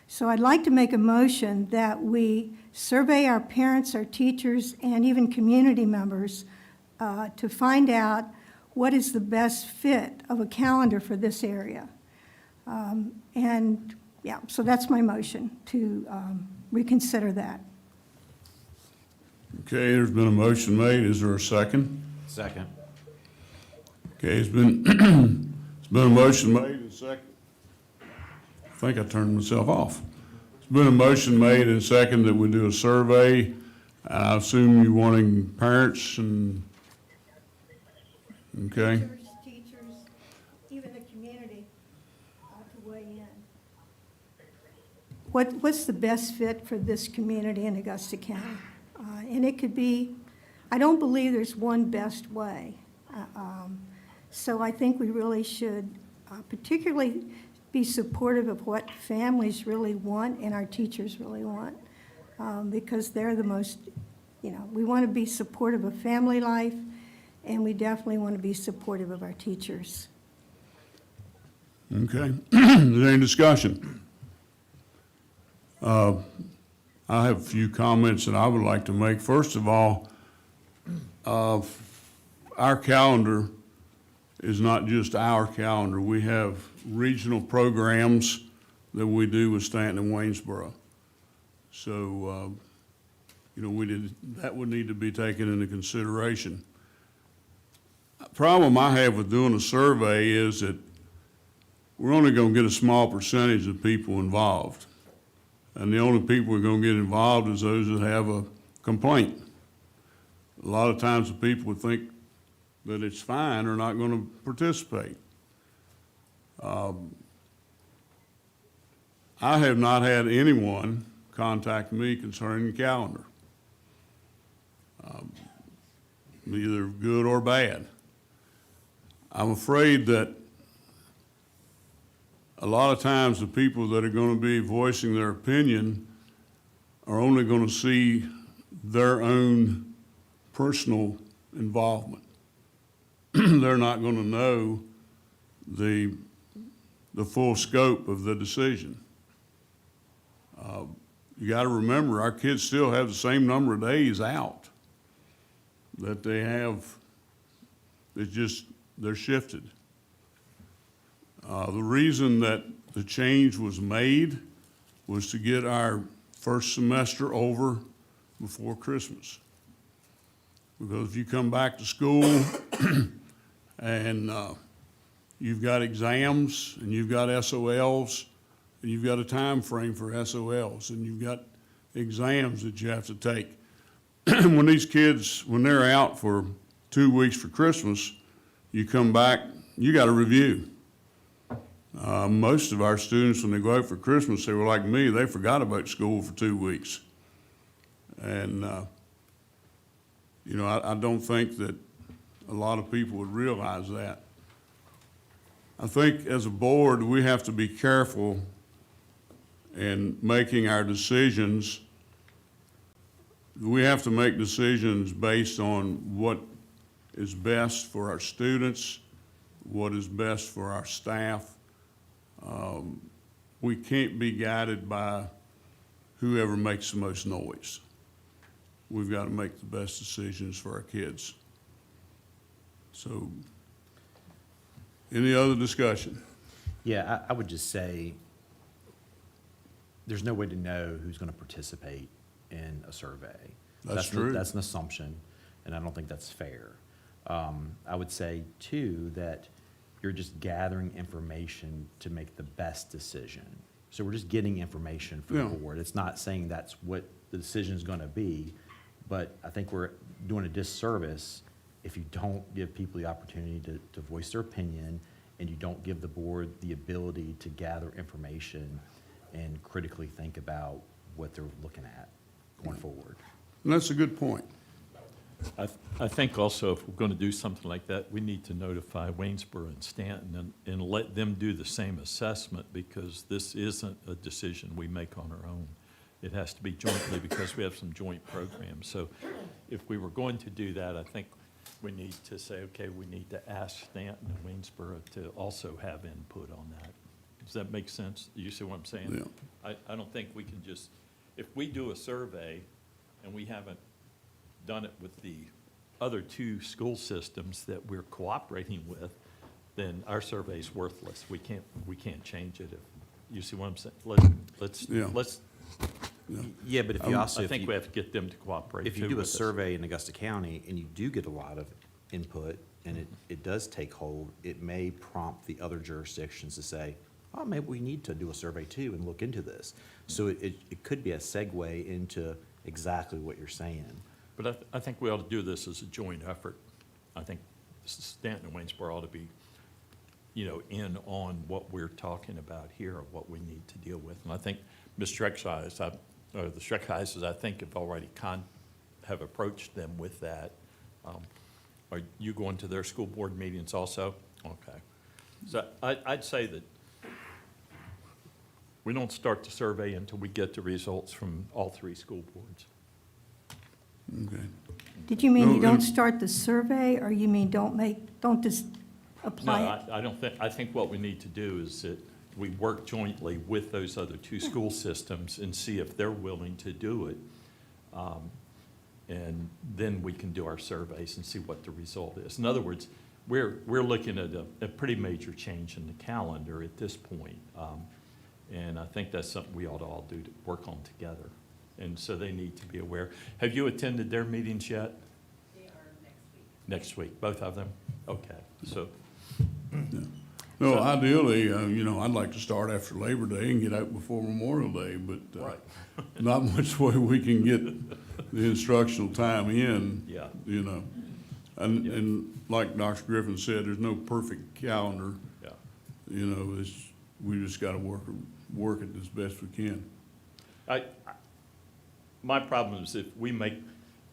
So I'd like to make a motion that we survey our parents, our teachers, and even community members to find out what is the best fit of a calendar for this area. So that's my motion to reconsider that. Okay, there's been a motion made. Is there a second? Second. Okay, it's been a motion made and second. I think I turned myself off. It's been a motion made and second that we do a survey. I assume you're wanting parents and, okay? Teachers, even the community to weigh in. What's the best fit for this community in Augusta County? And it could be, I don't believe there's one best way. So I think we really should particularly be supportive of what families really want and our teachers really want, because they're the most, we want to be supportive of family life, and we definitely want to be supportive of our teachers. Okay. Is there any discussion? I have a few comments that I would like to make. First of all, our calendar is not just our calendar. We have regional programs that we do with Stanton and Waynesboro. So, that would need to be taken into consideration. Problem I have with doing a survey is that we're only going to get a small percentage of people involved. And the only people we're going to get involved is those that have a complaint. a lot of times the people would think that it's fine are not going to participate. I have not had anyone contact me concerning the calendar, either good or bad. I'm afraid that a lot of times the people that are going to be voicing their opinion are only going to see their own personal involvement. They're not going to know the full scope of the decision. You got to remember, our kids still have the same number of days out that they have. It's just, they're shifted. The reason that the change was made was to get our first semester over before Christmas. Because if you come back to school and you've got exams and you've got SOLs, and you've got a time frame for SOLs, and you've got exams that you have to take. When these kids, when they're out for 2 weeks for Christmas, you come back, you got a review. Most of our students, when they go out for Christmas, they were like me, they forgot about school for 2 weeks. And, you know, I don't think that a lot of people would realize that. I think as a board, we have to be careful in making our decisions. We have to make decisions based on what is best for our students, what is best for our staff. We can't be guided by whoever makes the most noise. We've got to make the best decisions for our kids. So, any other discussion? Yeah, I would just say, there's no way to know who's going to participate in a survey. That's true. That's an assumption, and I don't think that's fair. I would say, too, that you're just gathering information to make the best decision. So we're just getting information from the board. It's not saying that's what the decision is going to be, but I think we're doing a disservice if you don't give people the opportunity to voice their opinion, and you don't give the board the ability to gather information and critically think about what they're looking at going forward. And that's a good point. I think also if we're going to do something like that, we need to notify Waynesboro and Stanton and let them do the same assessment, because this isn't a decision we make on our own. It has to be jointly because we have some joint programs. So if we were going to do that, I think we need to say, okay, we need to ask Stanton and Waynesboro to also have input on that. Does that make sense? You see what I'm saying? Yeah. I don't think we can just, if we do a survey and we haven't done it with the other two school systems that we're cooperating with, then our survey's worthless. We can't change it. If you see what I'm saying? Let's. Yeah, but if you also, I think we have to get them to cooperate. if you too do a with us. survey in Augusta County and you do get a lot of input and it does take hold, it may prompt the other jurisdictions to say, oh, maybe we need to do a survey too and look into this. So it could be a segue into exactly what you're saying. But I think we ought to do this as a joint effort. I think Stanton and Waynesboro ought to be, in on what we're talking about here, or what we need to deal with. And I think Ms. Schreckheiser, the Schreckheises, I think have already have approached them with that. Are you going to their school board meetings also? Okay. So I'd say that we don't start the survey until we get the results from all three school boards. Okay. Did you mean you No, don't start the survey, or you mean don't just apply it? No, I don't think, I think what we need to do is that we work jointly with those other two school systems and see if they're willing to do it. And then we can do our surveys and see what the result is. In other words, we're looking at a pretty major change in the calendar at this point. And I think that's something we ought to all do to work on together. And so they need to be aware. Have you attended their meetings yet? They are next week. Next week, both of them? Okay, so. No, ideally, you know, I'd like to start after Labor Day and get out before Memorial Day, but, not much way we can get the instructional time in. Yeah. You know, and like Dr. Griffin said, there's no perfect calendar. Yeah. You know, we just gotta work it as best we can. My problem is if we make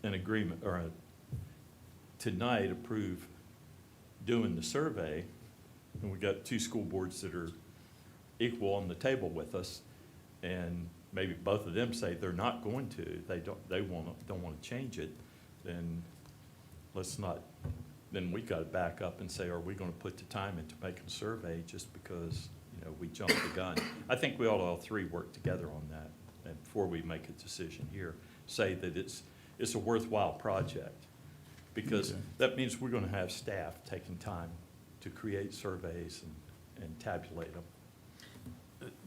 an agreement, or tonight approve doing the survey, and we got two school boards that are equal on the table with us, and maybe both of them say they're not going to, don't want to change it, then let's not, then we got to back up and say, are we going to put the time into making a survey just because, you know, we jumped the gun? I think we ought to all three work together on that, and before we make a decision here, say that it's a worthwhile project, because that means we're going to have staff taking time to create surveys and tabulate them.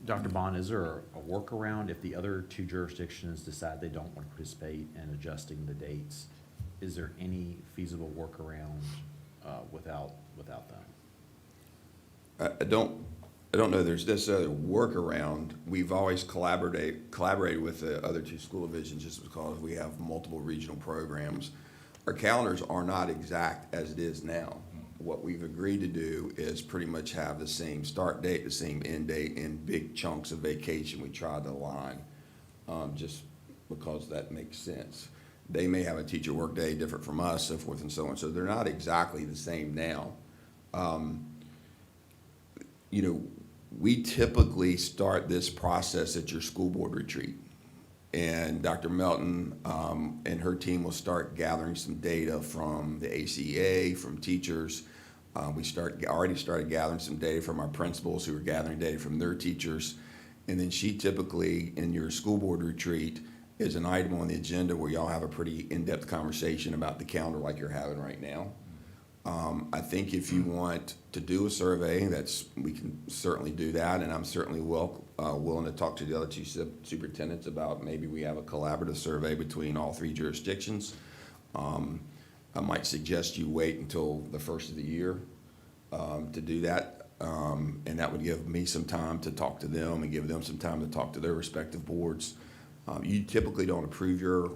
Dr. Bond, is there a workaround if the other two jurisdictions decide they don't want to participate in adjusting the dates? Is there any feasible workaround without them? I don't know there's this other workaround. We've always collaborated with the other two school divisions just because we have multiple regional programs. Our calendars are not exact as it is now. What we've agreed to do is pretty much have the same start date, the same end date, and big chunks of vacation we try to align, just because that makes sense. They may have a teacher work day different from us, so forth and so on. So they're not exactly the same now. You know, we typically start this process at your school board retreat. And Dr. Melton and her team will start gathering some data from the ACA, from teachers. We already started gathering some data from our principals who are gathering data from their teachers. And then she typically, in your school board retreat, is an item on the agenda where y'all have a pretty in-depth conversation about the calendar like you're having right now. I think if you want to do a survey, we can certainly do that, and I'm certainly willing to talk to the other two superintendents about maybe we have a collaborative survey between all three jurisdictions. I might suggest you wait until the first of the year to do that, and that would give me some time to talk to them and give them some time to talk to their respective boards. You typically don't approve your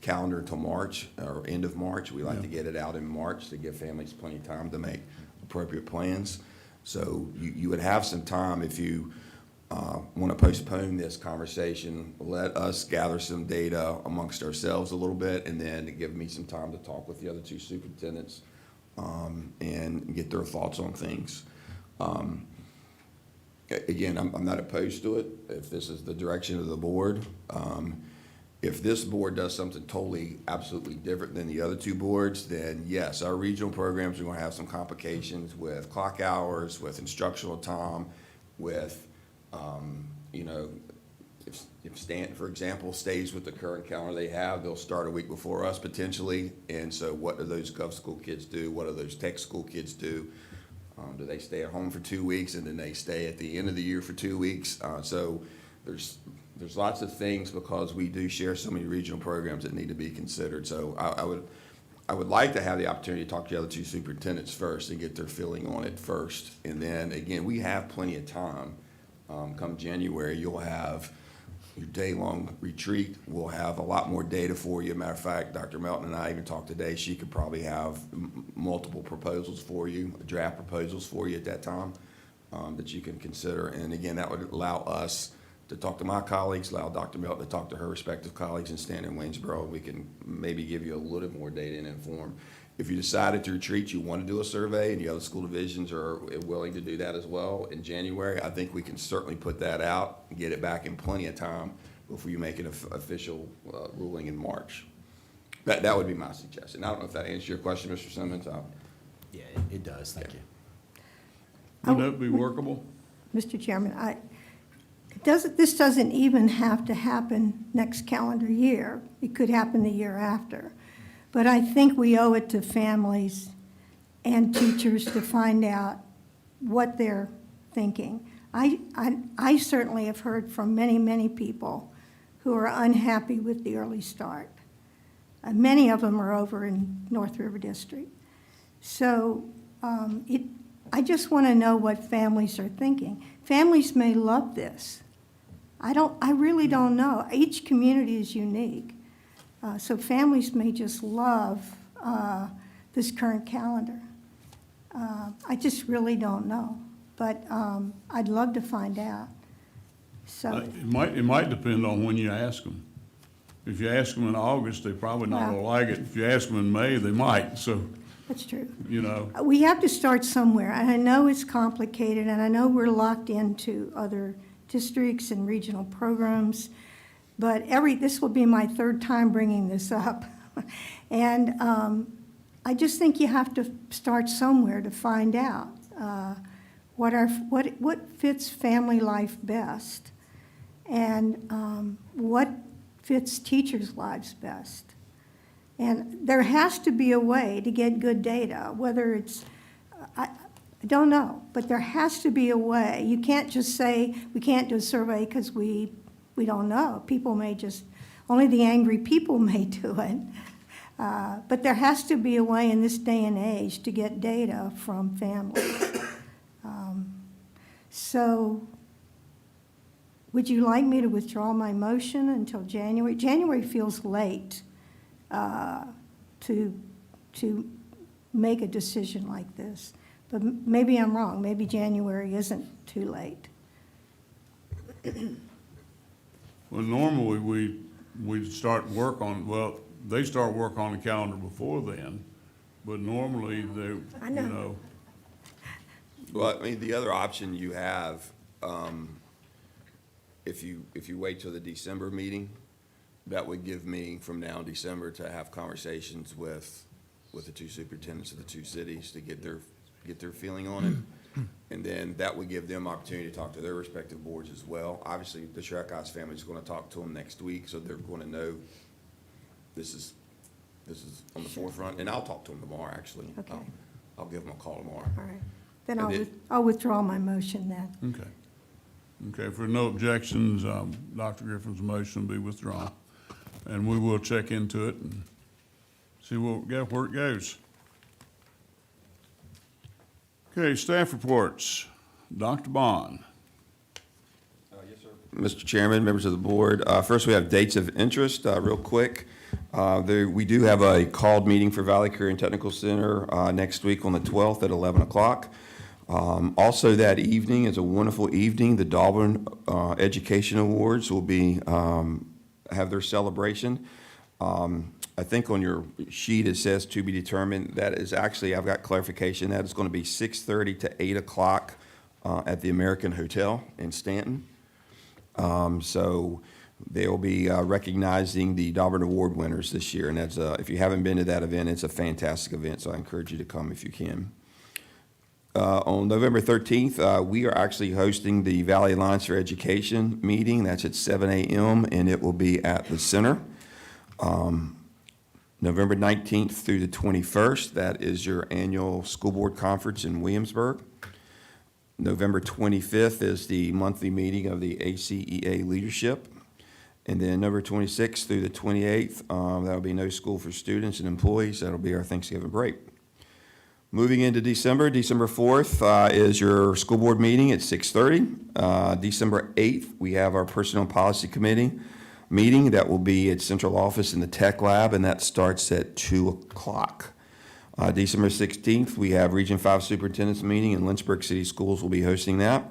calendar until March or end of March. We like to get it out in March to give families plenty of time to make appropriate plans. So you would have some time if you want to postpone this conversation. Let us gather some data amongst ourselves a little bit, and then give me some time to talk with the other two superintendents and get their thoughts on things. Again, I'm not opposed to it if this is the direction of the board. If this board does something totally, absolutely different than the other two boards, then yes, our regional programs are going to have some complications with clock hours, with instructional time, with, you know, if Stanton, for example, stays with the current calendar they have, they'll start a week before us potentially. And so what do those Gov School kids do? What do those Tech School kids do? Do they stay at home for 2 weeks and then they stay at the end of the year for 2 weeks? So there's lots of things because we do share so many regional programs that need to be considered. So I would like to have the opportunity to talk to the other two superintendents first and get their feeling on it first. And then again, we have plenty of time. Come January, you'll have your day-long retreat. We'll have a lot more data for you. Matter of fact, Dr. Melton and I even talked today. She could probably have multiple proposals for you, draft proposals for you at that time that you can consider. And again, that would allow us to talk to my colleagues, allow Dr. Melton to talk to her respective colleagues in Stanton and Waynesboro. We can maybe give you a little bit more data and inform. If you decided to retreat, you want to do a survey, and the other school divisions are willing to do that as well in January, I think we can certainly put that out and get it back in plenty of time before you make an official ruling in March. That would be my suggestion. I don't know if that answers your question, Mr. Simmons. Yeah, it does. Thank you. Would that be workable? Mr. Chairman, this doesn't even have to happen next calendar year. It could happen the year after. But I think we owe it to families and teachers to find out what they're thinking. I certainly have heard from many, many people who are unhappy with the early start. Many of them are over in North River District. So I just want to know what families are thinking. Families may love this. I really don't know. Each community is unique. So families may just love this current calendar. I just really don't know, but I'd love to find out. So, It might depend on when you ask them. If you ask them in August, they're probably not gonna Well- like it. If you ask them in May, they might, so, that's true. you know. We have to start somewhere, and I know it's complicated, and I know we're locked into other districts and regional programs, but this will be my third time bringing this up. And I just think you have to start somewhere to find out what fits family life best, and what fits teachers' lives best. And there has to be a way to get good data, whether it's, I don't know, but there has to be a way. You can't just say, we can't do a survey because we don't know. People may just, only the angry people may do it. But there has to be a way in this day and age to get data from families. So would you like me to withdraw my motion until January? January feels late to make a decision like this. But maybe I'm wrong. Maybe January isn't too late. Well, normally we start work on, well, they start work on the calendar before then, but normally they, I know. you know, Well, I mean, the other option you have, if you wait till the December meeting, that would give me from now in December to have conversations with the two superintendents of the two cities to get their feeling on it. And then that would give them opportunity to talk to their respective boards as well. Obviously, the Shrekos family is going to talk to them next week, so they're going to know this is on the forefront. And I'll talk to them tomorrow, actually. Okay. I'll give them a call tomorrow. All right. Then And I'll withdraw my motion then. okay. Okay, if there are no objections, Dr. Griffin's motion will be withdrawn. And we will check into it and see where it goes. Okay, staff reports. Dr. Bond. Mr. Chairman, members of the board, first we have dates of interest, real quick. We do have a called meeting for Valley Career and Technical Center next week on the 12th at 11 o'clock. Also that evening is a wonderful evening. The Dahlgren Education Awards will be, have their celebration. I think on your sheet it says to be determined. That is actually, I've got clarification, that is going to be 6:30 to 8 o'clock at the American Hotel in Stanton. So they'll be recognizing the Dahlgren Award winners this year. And that's, if you haven't been to that event, it's a fantastic event, so I encourage you to come if you can. On November 13th, we are actually hosting the Valley Alliance for Education meeting. That's at 7 a.m., and it will be at the center. November 19th through the 21st, that is your annual school board conference in Williamsburg. November 25th is the monthly meeting of the ACEA leadership. And then November 26th through the 28th, that'll be no school for students and employees. That'll be our Thanksgiving break. Moving into December, December 4th is your school board meeting at 6:30. December 8th, we have our Personnel Policy Committee meeting. That will be at Central Office in the Tech Lab, and that starts at 2 o'clock. December 16th, we have Region 5 Superintendent's meeting, and Lynchburg City Schools will be hosting that.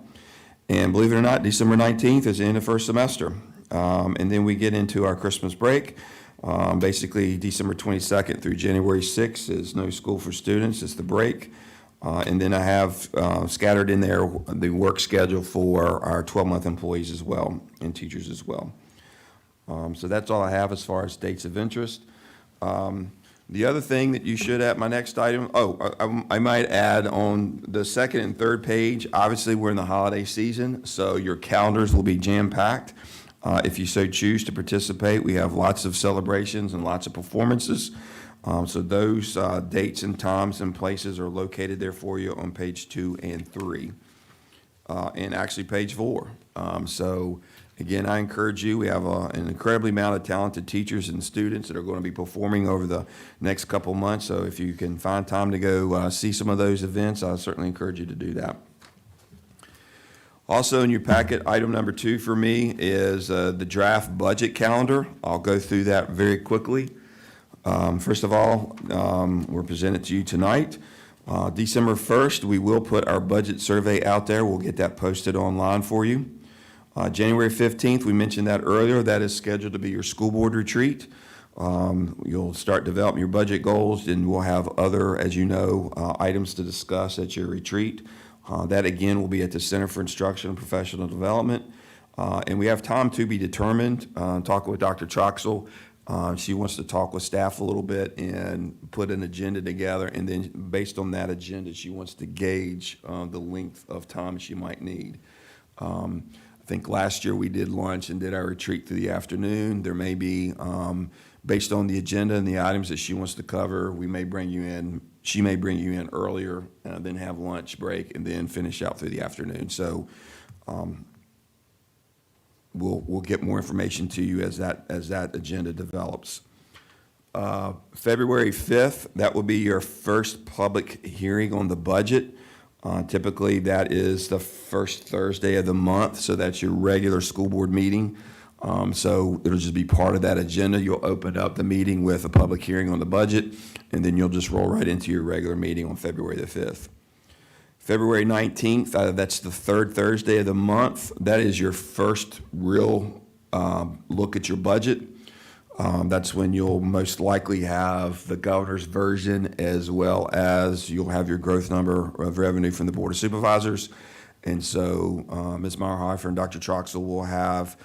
And believe it or not, December 19th is the end of first semester. And then we get into our Christmas break. Basically, December 22nd through January 6th is no school for students. It's the break. And then I have scattered in there the work schedule for our 12-month employees as well and teachers as well. So that's all I have as far as dates of interest. The other thing that you should at my next item, I might add on the second and third page, obviously we're in the holiday season, so your calendars will be jam-packed. If you so choose to participate, we have lots of celebrations and lots of performances. So those dates and times and places are located there for you on page 2 and 3, and actually page 4. So Again, I encourage you, we have an incredibly amount of talented teachers and students that are going to be performing over the next couple months. So if you can find time to go see some of those events, I certainly encourage you to do that. Also in your packet, item number 2 for me is the draft budget calendar. I'll go through that very quickly. First of all, we're presented to you tonight. December 1st, we will put our budget survey out there. We'll get that posted online for you. January 15th, we mentioned that earlier, that is scheduled to be your school board retreat. You'll start developing your budget goals, and we'll have other, as you know, items to discuss at your retreat. That again will be at the Center for Instruction and Professional Development. And we have time to be determined, talking with Dr. Troxel. She wants to talk with staff a little bit and put an agenda together, and then based on that agenda, she wants to gauge the length of time she might need. I think last year we did lunch and did our retreat through the afternoon. There may be, based on the agenda and the items that she wants to cover, we may bring you in, she may bring you in earlier, then have lunch break, and then finish out through the afternoon. So we'll get more information to you as that agenda develops. February 5th, that will be your first public hearing on the budget. Typically, that is the first Thursday of the month, so that's your regular school board meeting. So it'll just be part of that agenda. You'll open up the meeting with a public hearing on the budget, and then you'll just roll right into your regular meeting on February the 5th. February 19th, that's the third Thursday of the month. That is your first real look at your budget. That's when you'll most likely have the governor's version, as well as you'll have your growth number of revenue from the Board of Supervisors. And so Ms. Meyerhofer and Dr. Troxel will have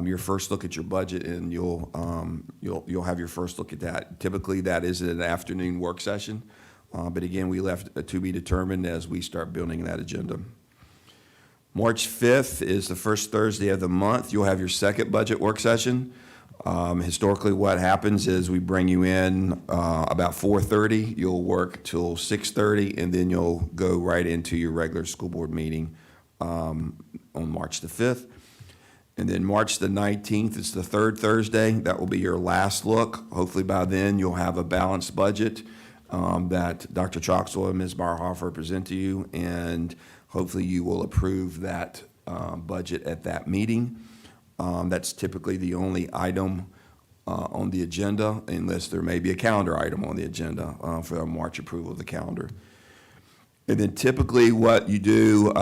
your first look at your budget, and you'll have your first look at that. Typically, that is an afternoon work session, but again, we left it to be determined as we start building that agenda. March 5th is the first Thursday of the month. You'll have your second budget work session. Historically, what happens is we bring you in about 4:30. You'll work till 6:30, and then you'll go right into your regular school board meeting on March the 5th. And then March the 19th is the third Thursday. That will be your last look. Hopefully by then you'll have a balanced budget that Dr. Troxel and Ms. Meyerhofer present to you, and hopefully you will approve that budget at that meeting. That's typically the only item on the agenda, unless there may be a calendar item on the agenda for a March approval of the calendar. And then typically what you do,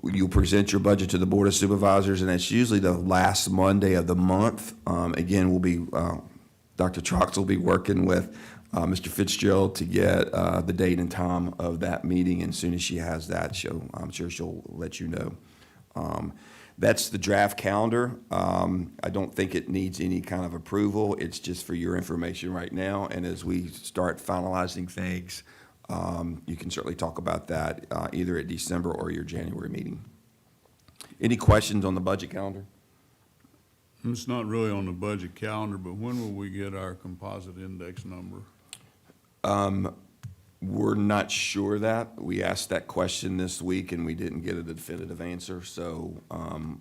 you present your budget to the Board of Supervisors, and that's usually the last Monday of the month. Again, Dr. Troxel will be working with Mr. Fitzgerald to get the date and time of that meeting, and as soon as she has that, I'm sure she'll let you know. That's the draft calendar. I don't think it needs any kind of approval. It's just for your information right now, and as we start finalizing things, you can certainly talk about that either at December or your January meeting. Any questions on the budget calendar? It's not really on the budget calendar, but when will we get our composite index number? We're not sure that. We asked that question this week, and we didn't get a definitive answer. So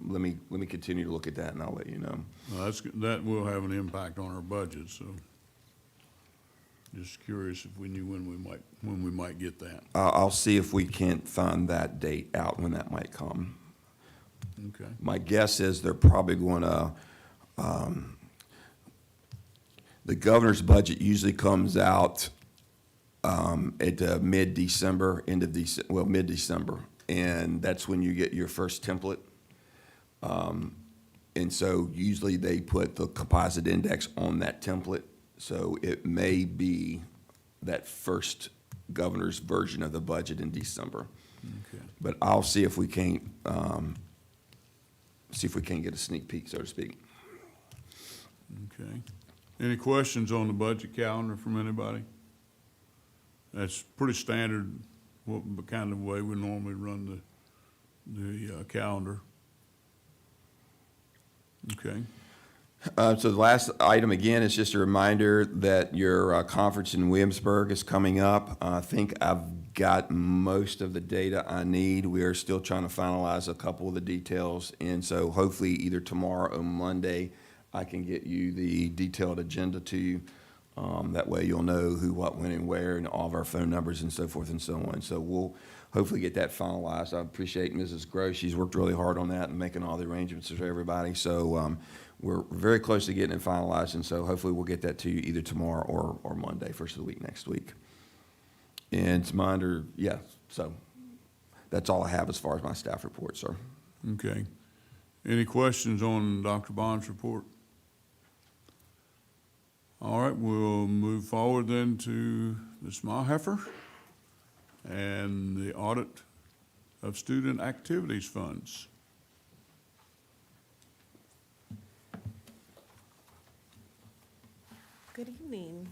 let me continue to look at that, and I'll let you know. Well, that will have an impact on our budget, so just curious if we knew when we might get that. I'll see if we can't find that date out when that might come. Okay. My guess is they're probably going to, the governor's budget usually comes out at mid-December, mid-December, and that's when you get your first template. And so usually they put the composite index on that template, so it may be that first governor's version of the budget in December. Okay. But I'll see if we can't get a sneak peek, so to speak. Okay. Any questions on the budget calendar from anybody? That's pretty standard, what kind of way we normally run the calendar. Okay. So the last item, again, is just a reminder that your conference in Williamsburg is coming up. I think I've got most of the data I need. We are still trying to finalize a couple of the details, and so hopefully either tomorrow or Monday, I can get you the detailed agenda to you. That way you'll know who, what, when, and where, and all of our phone numbers and so forth and so on. So we'll hopefully get that finalized. I appreciate Mrs. Gross. She's worked really hard on that and making all the arrangements for everybody. So we're very close to getting it finalized, and so hopefully we'll get that to you either tomorrow or Monday, first of the week next week. And it's my so that's all I have as far as my staff report, sir. Okay. Any questions on Dr. Bond's report? All right, we'll move forward then to Ms. Mahelfer and the audit of student activities funds. Good evening.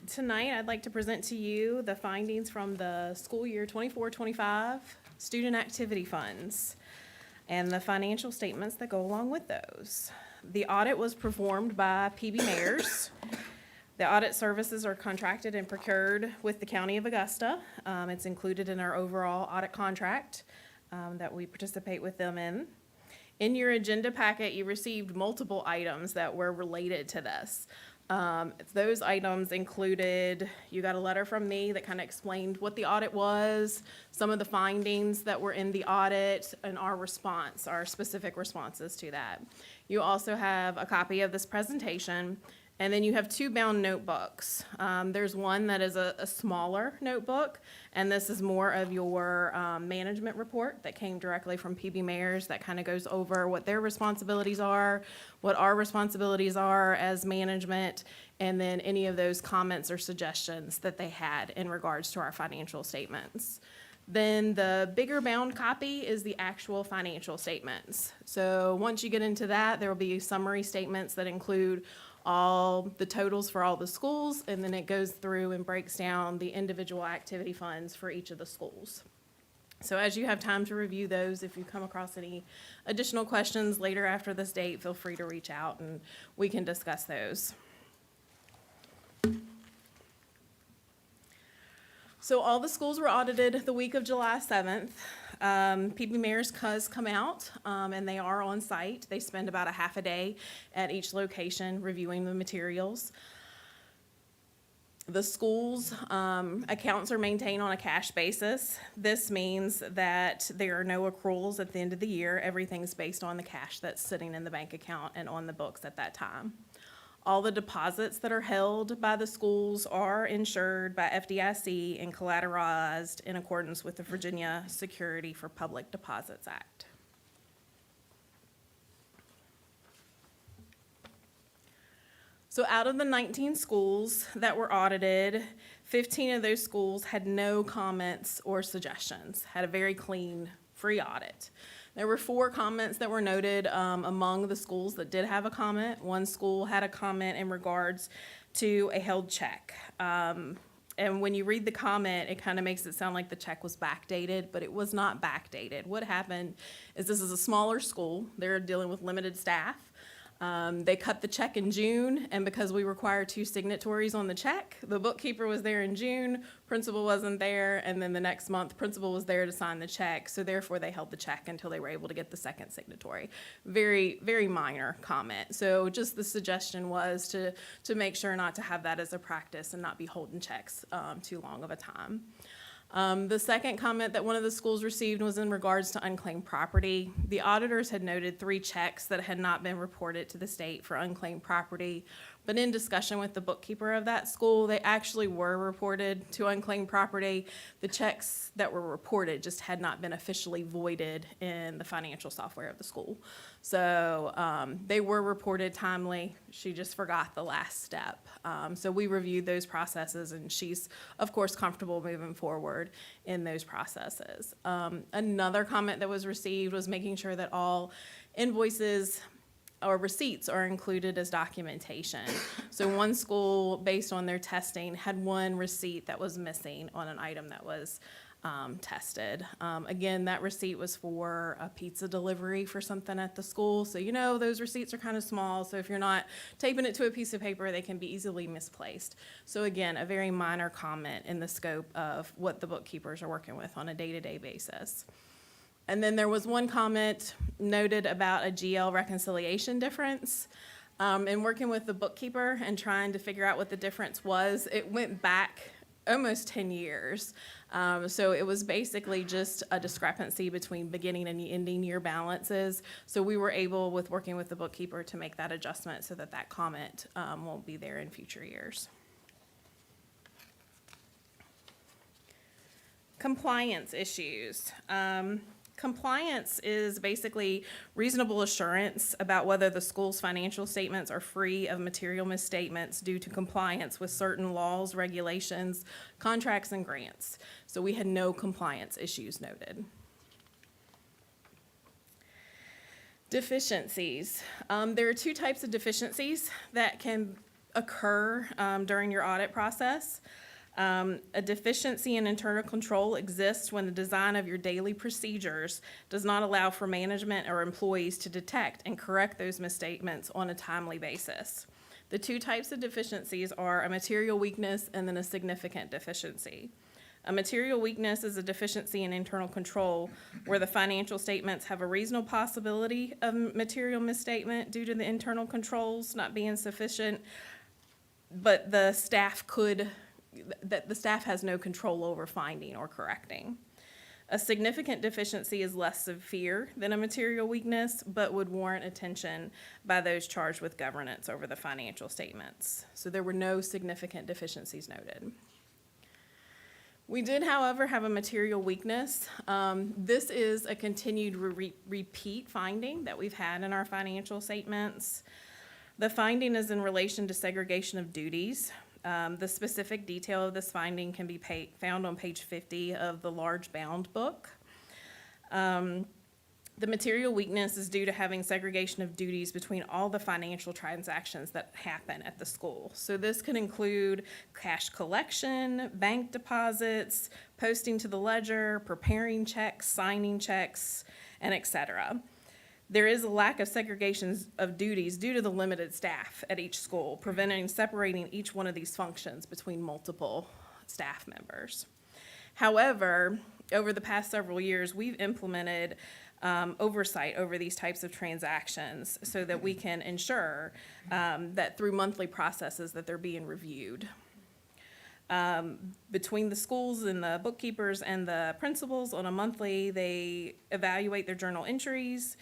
Tonight, I'd like to present to you the findings from the school year 24-25 student activity funds and the financial statements that go along with those. The audit was performed by PB Mayers. The audit services are contracted and procured with the County of Augusta. It's included in our overall audit contract that we participate with them in. In your agenda packet, you received multiple items that were related to this. Those items included, you got a letter from me that kind of explained what the audit was, some of the findings that were in the audit, and our response, our specific responses to that. You also have a copy of this presentation, and then you have two bound notebooks. There's one that is a smaller notebook, and this is more of your management report that came directly from PB Mayers that kind of goes over what their responsibilities are, what our responsibilities are as management, and then any of those comments or suggestions that they had in regards to our financial statements. Then the bigger bound copy is the actual financial statements. So once you get into that, there will be summary statements that include all the totals for all the schools, and then it goes through and breaks down the individual activity funds for each of the schools. So as you have time to review those, if you come across any additional questions later after this date, feel free to reach out and we can discuss those. So all the schools were audited the week of July 7th. PB Mayers does come out, and they are on site. They spend about a half a day at each location reviewing the materials. The schools' accounts are maintained on a cash basis. This means that there are no accruals at the end of the year. Everything's based on the cash that's sitting in the bank account and on the books at that time. All the deposits that are held by the schools are insured by FDIC and collateralized in accordance with the Virginia Security for Public Deposits Act. So out of the 19 schools that were audited, 15 of those schools had no comments or suggestions, had a very clean, free audit. There were 4 comments that were noted among the schools that did have a comment. One school had a comment in regards to a held check. And when you read the comment, it kind of makes it sound like the check was backdated, but it was not backdated. What happened is this is a smaller school. They're dealing with limited staff. They cut the check in June, and because we require 2 signatories on the check, the bookkeeper was there in June, principal wasn't there, and then the next month, principal was there to sign the check, so therefore they held the check until they were able to get the second signatory. Very, very minor comment. So just the suggestion was to make sure not to have that as a practice and not be holding checks too long of a time. The second comment that one of the schools received was in regards to unclaimed property. The auditors had noted 3 checks that had not been reported to the state for unclaimed property, but in discussion with the bookkeeper of that school, they actually were reported to unclaimed property. The checks that were reported just had not been officially voided in the financial software of the school. So they were reported timely. She just forgot the last step. So we reviewed those processes, and she's, of course, comfortable moving forward in those processes. Another comment that was received was making sure that all invoices or receipts are included as documentation. So one school, based on their testing, had one receipt that was missing on an item that was tested. Again, that receipt was for a pizza delivery for something at the school. So you know those receipts are kind of small. So if you're not taping it to a piece of paper, they can be easily misplaced. So again, a very minor comment in the scope of what the bookkeepers are working with on a day-to-day basis. And then there was one comment noted about a GL reconciliation difference. In working with the bookkeeper and trying to figure out what the difference was, it went back almost 10 years. So it was basically just a discrepancy between beginning and ending year balances. So we were able, with working with the bookkeeper, to make that adjustment so that that comment won't be there in future years. Compliance issues. Compliance is basically reasonable assurance about whether the school's financial statements are free of material misstatements due to compliance with certain laws, regulations, contracts, and grants. So we had no compliance issues noted. Deficiencies. There are two types of deficiencies that can occur during your audit process. A deficiency in internal control exists when the design of your daily procedures does not allow for management or employees to detect and correct those misstatements on a timely basis. The two types of deficiencies are a material weakness and then a significant deficiency. A material weakness is a deficiency in internal control where the financial statements have a reasonable possibility of material misstatement due to the internal controls not being sufficient, but the staff has no control over finding or correcting. A significant deficiency is less severe than a material weakness, but would warrant attention by those charged with governance over the financial statements. So there were no significant deficiencies noted. We did, however, have a material weakness. This is a continued repeat finding that we've had in our financial statements. The finding is in relation to segregation of duties. The specific detail of this finding can be found on page 50 of the large bound book. The material weakness is due to having segregation of duties between all the financial transactions that happen at the school. So this could include cash collection, bank deposits, posting to the ledger, preparing checks, signing checks, and et cetera. There is a lack of segregation of duties due to the limited staff at each school, preventing separating each one of these functions between multiple staff members. However, over the past several years, we've implemented oversight over these types of transactions so that we can ensure that through monthly processes that they're being reviewed. Between the schools and the bookkeepers and the principals on a monthly, they evaluate their journal entries,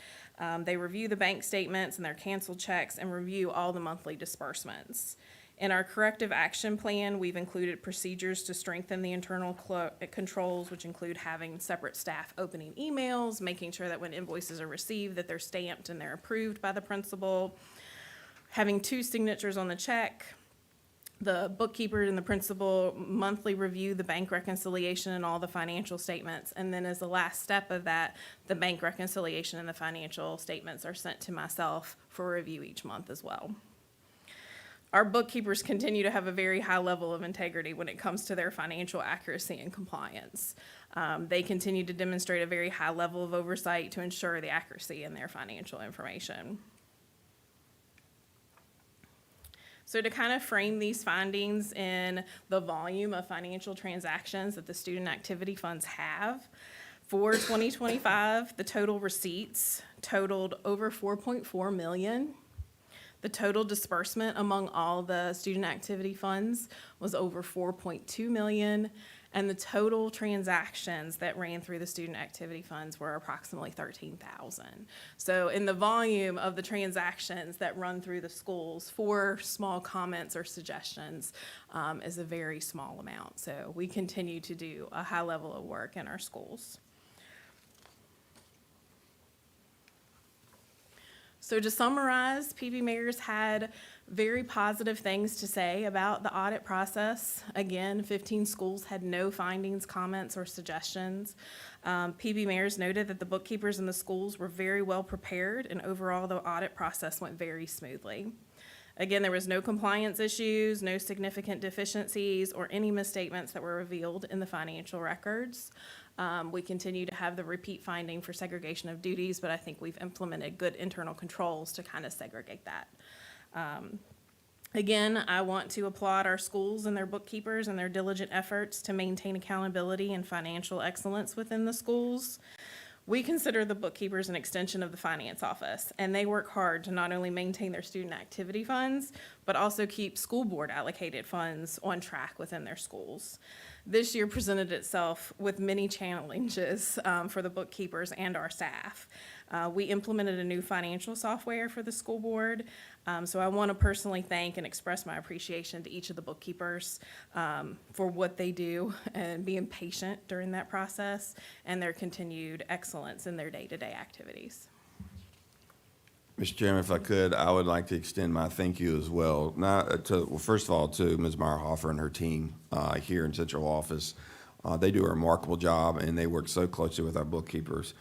they review the bank statements and their canceled checks and review all the monthly disbursements. In our corrective action plan, we've included procedures to strengthen the internal controls, which include having separate staff opening emails, making sure that when invoices are received that they're stamped and they're approved by the principal, having 2 signatures on the check. The bookkeeper and the principal monthly review the bank reconciliation and all the financial statements. And then as the last step of that, the bank reconciliation and the financial statements are sent to myself for review each month as well. Our bookkeepers continue to have a very high level of integrity when it comes to their financial accuracy and compliance. They continue to demonstrate a very high level of oversight to ensure the accuracy in their financial information. So to kind of frame these findings in the volume of financial transactions that the student activity funds have, for 2025, the total receipts totaled over 4.4 million. The total disbursement among all the student activity funds was over 4.2 million, and the total transactions that ran through the student activity funds were approximately 13,000. So in the volume of the transactions that run through the schools, 4 small comments or suggestions is a very small amount. So we continue to do a high level of work in our schools. So to summarize, PB Mayors had very positive things to say about the audit process. Again, 15 schools had no findings, comments, or suggestions. PB Mayors noted that the bookkeepers in the schools were very well prepared, and overall the audit process went very smoothly. Again, there was no compliance issues, no significant deficiencies, or any misstatements that were revealed in the financial records. We continue to have the repeat finding for segregation of duties, but I think we've implemented good internal controls to kind of segregate that. Again, I want to applaud our schools and their bookkeepers and their diligent efforts to maintain accountability and financial excellence within the schools. We consider the bookkeepers an extension of the finance office, and they work hard to not only maintain their student activity funds, but also keep school board allocated funds on track within their schools. This year presented itself with many challenges for the bookkeepers and our staff. We implemented a new financial software for the school board, so I want to personally thank and express my appreciation to each of the bookkeepers for what they do and being patient during that process and their continued excellence in their day-to-day activities. Mr. Chairman, if I could, I would like to extend my thank you as well. Well, first of all, to Ms. Meyerhofer and her team here in central office. They do a remarkable job, and they work so closely with our bookkeepers.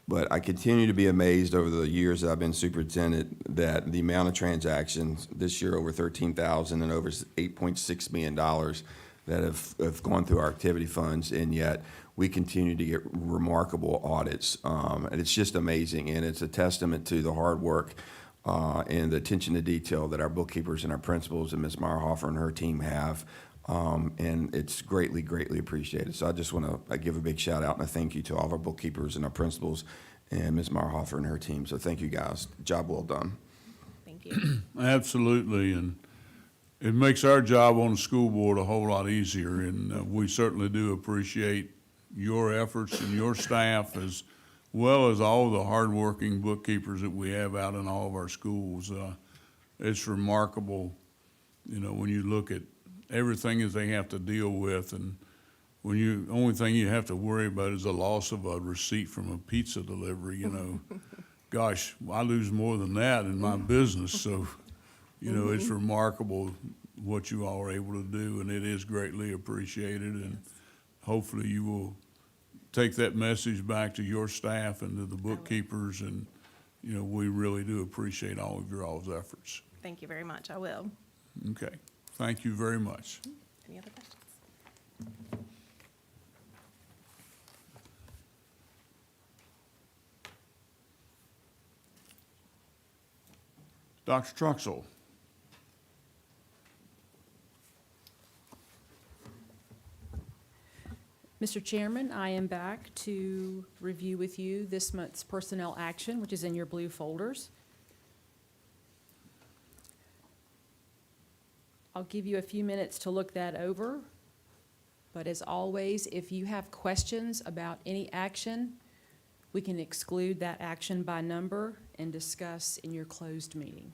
But I continue to be amazed over the years that I've been superintendent that the amount of transactions this year, over 13,000 and over $8.6 million that have gone through our activity funds, and yet we continue to get remarkable audits. And it's just amazing, and it's a testament to the hard work and the attention to detail that our bookkeepers and our principals and Ms. Meyerhofer and her team have. And it's greatly, greatly appreciated. So I just want to give a big shout out and a thank you to all of our bookkeepers and our principals and Ms. Meyerhofer and her team. So thank you, guys. Job well done. Thank you. Absolutely, and it makes our job on the school board a whole lot easier, and we certainly do appreciate your efforts and your staff, as well as all the hardworking bookkeepers that we have out in all of our schools. It's remarkable, you know, when you look at everything that they have to deal with, and when only thing you have to worry about is the loss of a receipt from a pizza delivery, you know. Gosh, I lose more than that in my business, so, you know, it's remarkable what you all are able to do, and it is greatly appreciated, and hopefully you will take that message back to your staff and to the bookkeepers, and, you know, we really do appreciate all of your all's efforts. Thank you very much. I will. Okay, thank you very much. Any other questions? Dr. Truxell. Mr. Chairman, I am back to review with you this month's personnel action, which is in your blue folders. I'll give you a few minutes to look that over, but as always, if you have questions about any action, we can exclude that action by number and discuss in your closed meeting.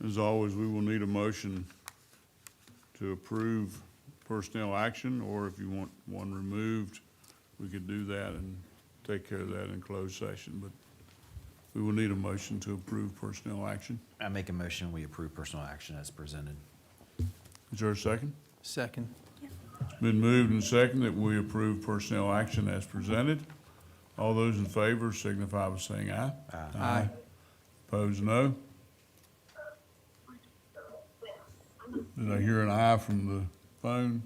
As always, we will need a motion to approve personnel action, or if you want one removed, we could do that and take care of that in closed session, but we will need a motion to approve personnel action. I make a motion, we approve personal action as presented. Is there a second? Second. It's been moved and seconded that we approve personnel action as presented. All those in favor signify by saying aye. Aye. Opposed, no. Did I hear an aye from the phone?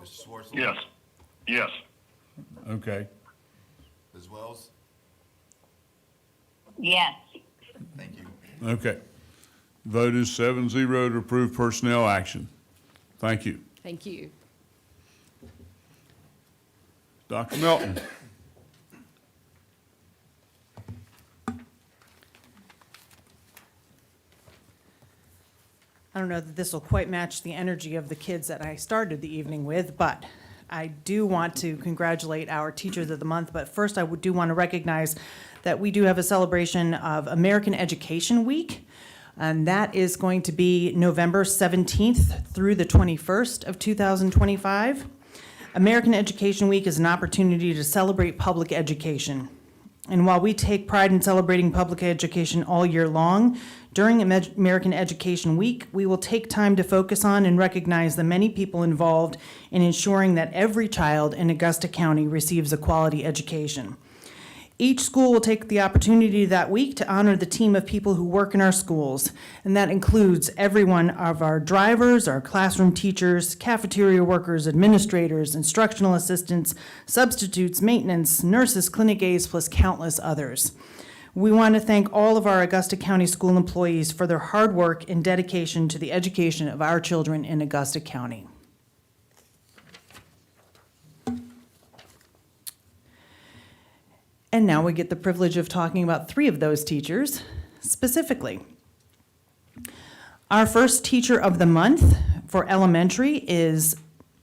Mr. Swartz? Yes. Yes. Okay. Ms. Wells? Yes. Thank you. Okay. Vote is 7-0 to approve personnel action. Thank you. Thank you. Dr. Melton. I don't know that this will quite match the energy of the kids that I started the evening with, but I do want to congratulate our Teachers of the Month. But first, I do want to recognize that we do have a celebration of American Education Week, and that is going to be November 17th through the 21st of 2025. American Education Week is an opportunity to celebrate public education. And while we take pride in celebrating public education all year long, during American Education Week, we will take time to focus on and recognize the many people involved in ensuring that every child in Augusta County receives a quality education. Each school will take the opportunity that week to honor the team of people who work in our schools, and that includes every one of our drivers, our classroom teachers, cafeteria workers, administrators, instructional assistants, substitutes, maintenance, nurses, clinic aides, plus countless others. We want to thank all of our Augusta County school employees for their hard work and dedication to the education of our children in Augusta County. And now we get the privilege of talking about 3 of those teachers specifically. Our first teacher of the month for elementary is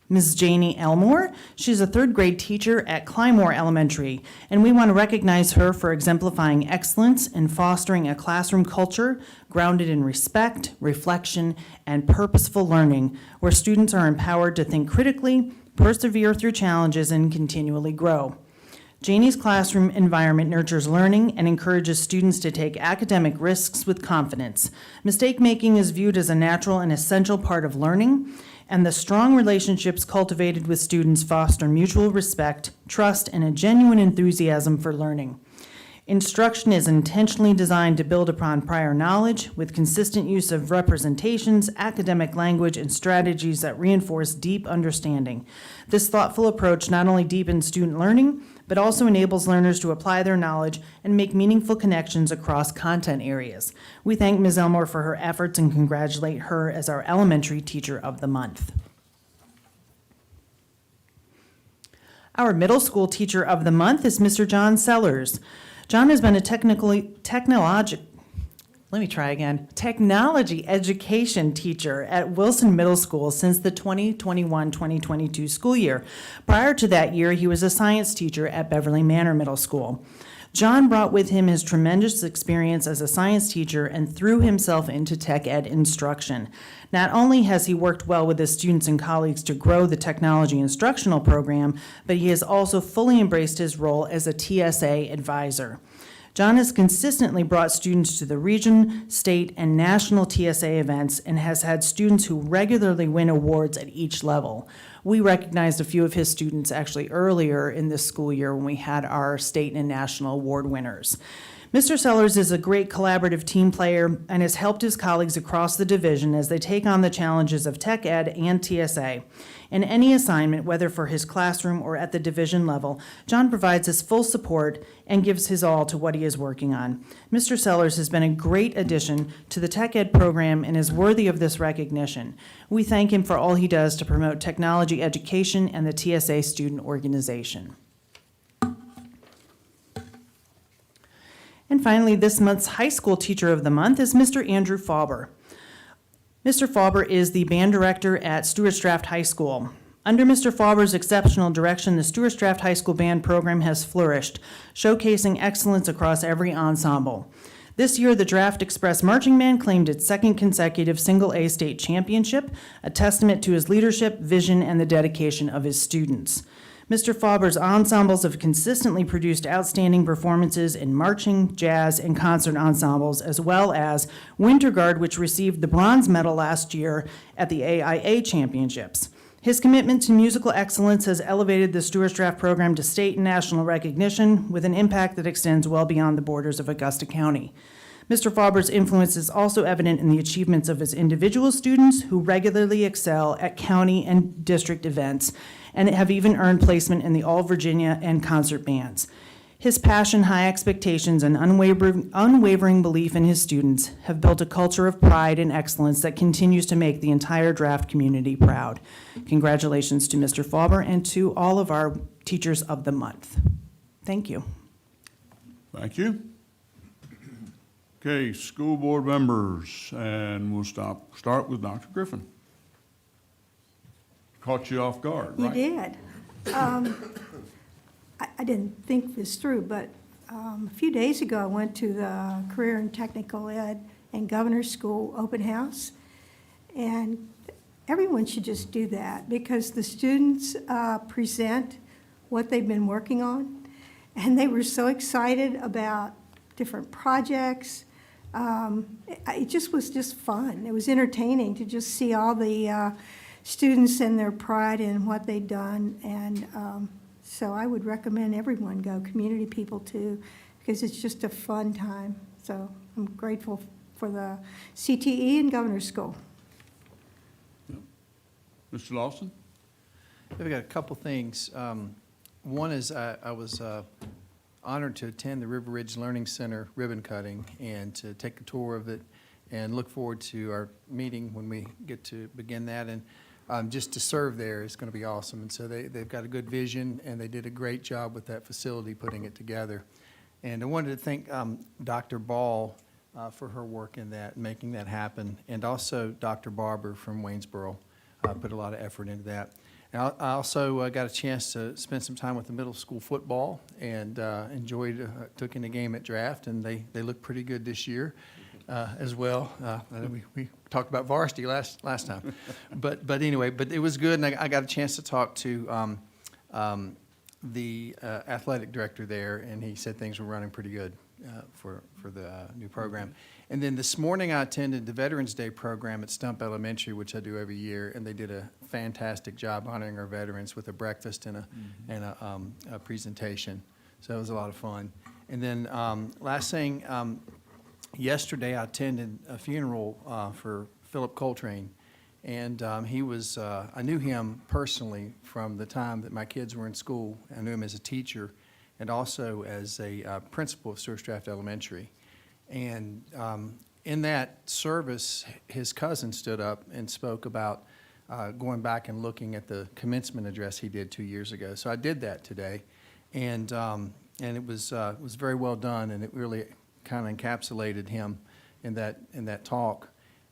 Ms. Janie Elmore. She's a 3rd grade teacher at Clymore Elementary, and we want to recognize her for exemplifying excellence and fostering a classroom culture grounded in respect, reflection, and purposeful learning, where students are empowered to think critically, persevere through challenges, and continually grow. Janie's classroom environment nurtures learning and encourages students to take academic risks with confidence. Mistake-making is viewed as a natural and essential part of learning, and the strong relationships cultivated with students foster mutual respect, trust, and a genuine enthusiasm for learning. Instruction is intentionally designed to build upon prior knowledge with consistent use of representations, academic language, and strategies that reinforce deep understanding. This thoughtful approach not only deepens student learning, but also enables learners to apply their knowledge and make meaningful connections across content areas. We thank Ms. Elmore for her efforts and congratulate her as our elementary teacher of the month. Our middle school teacher of the month is Mr. John Sellers. John has been a technology education teacher at Wilson Middle School since the 2021-2022 school year. Prior to that year, he was a science teacher at Beverly Manor Middle School. John brought with him his tremendous experience as a science teacher and threw himself into tech ed instruction. Not only has he worked well with his students and colleagues to grow the technology instructional program, but he has also fully embraced his role as a TSA advisor. John has consistently brought students to the region, state, and national TSA events and has had students who regularly win awards at each level. We recognized a few of his students actually earlier in this school year when we had our state and national award winners. Mr. Sellers is a great collaborative team player and has helped his colleagues across the division as they take on the challenges of tech ed and TSA. In any assignment, whether for his classroom or at the division level, John provides his full support and gives his all to what he is working on. Mr. Sellers has been a great addition to the tech ed program and is worthy of this recognition. We thank him for all he does to promote technology education and the TSA student organization. And finally, this month's high school teacher of the month is Mr. Andrew Fauber. Mr. Fauber is the band director at Stuarts Draft High School. Under Mr. Fauber's exceptional direction, the Stuarts Draft High School band program has flourished, showcasing excellence across every ensemble. This year, the Draft Express Marching Band claimed its 2nd consecutive Single-A state championship, a testament to his leadership, vision, and the dedication of his students. Mr. Fauber's ensembles have consistently produced outstanding performances in marching, jazz, and concert ensembles, as well as Winter Guard, which received the bronze medal last year at the AIA Championships. His commitment to musical excellence has elevated the Stuarts Draft program to state and national recognition with an impact that extends well beyond the borders of Augusta County. Mr. Fauber's influence is also evident in the achievements of his individual students who regularly excel at county and district events and have even earned placement in the All Virginia and concert bands. His passion, high expectations, and unwavering belief in his students have built a culture of pride and excellence that continues to make the entire draft community proud. Congratulations to Mr. Fauber and to all of our teachers of the month. Thank you. Thank you. Okay, school board members, and we'll start with Dr. Griffin. Caught you off guard, You right? did. I didn't think this through, but a few days ago, I went to the Career and Technical Ed and Governor's School open house, and everyone should just do that because the students present what they've been working on, and they were so excited about different projects. It just was just fun. It was entertaining to just see all the students and their pride in what they'd done, and so I would recommend everyone go, community people too, because it's just a fun time. So I'm grateful for the CTE and Governor's School. Mr. Lawson? We've got a couple things. One is I was honored to attend the River Ridge Learning Center ribbon cutting and to take a tour of it and look forward to our meeting when we get to begin that. And just to serve there is going to be awesome. And so they've got a good vision, and they did a great job with that facility putting it together. And I wanted to thank Dr. Ball for her work in that, making that happen, and also Dr. Barber from Waynesboro put a lot of effort into that. And I also got a chance to spend some time with the middle school football and enjoyed, took in a game at draft, and they look pretty good this year as well. We talked about varsity last time. But anyway, but it was good, and I got a chance to talk to the athletic director there, and he said things were running pretty good for the new program. And then this morning I attended the Veterans Day program at Stump Elementary, which I do every year, and they did a fantastic job honoring our veterans with a breakfast and a presentation. So it was a lot of fun. And then last thing, yesterday I attended a funeral for Philip Coltrane, and he was, I knew him personally from the time that my kids were in school. I knew him as a teacher and also as a principal of Stewart Draft Elementary. And in that service, his cousin stood up and spoke about going back and looking at the commencement address he did 2 years ago. So I did that today, and it was very well done, and it really kind of encapsulated him in that talk.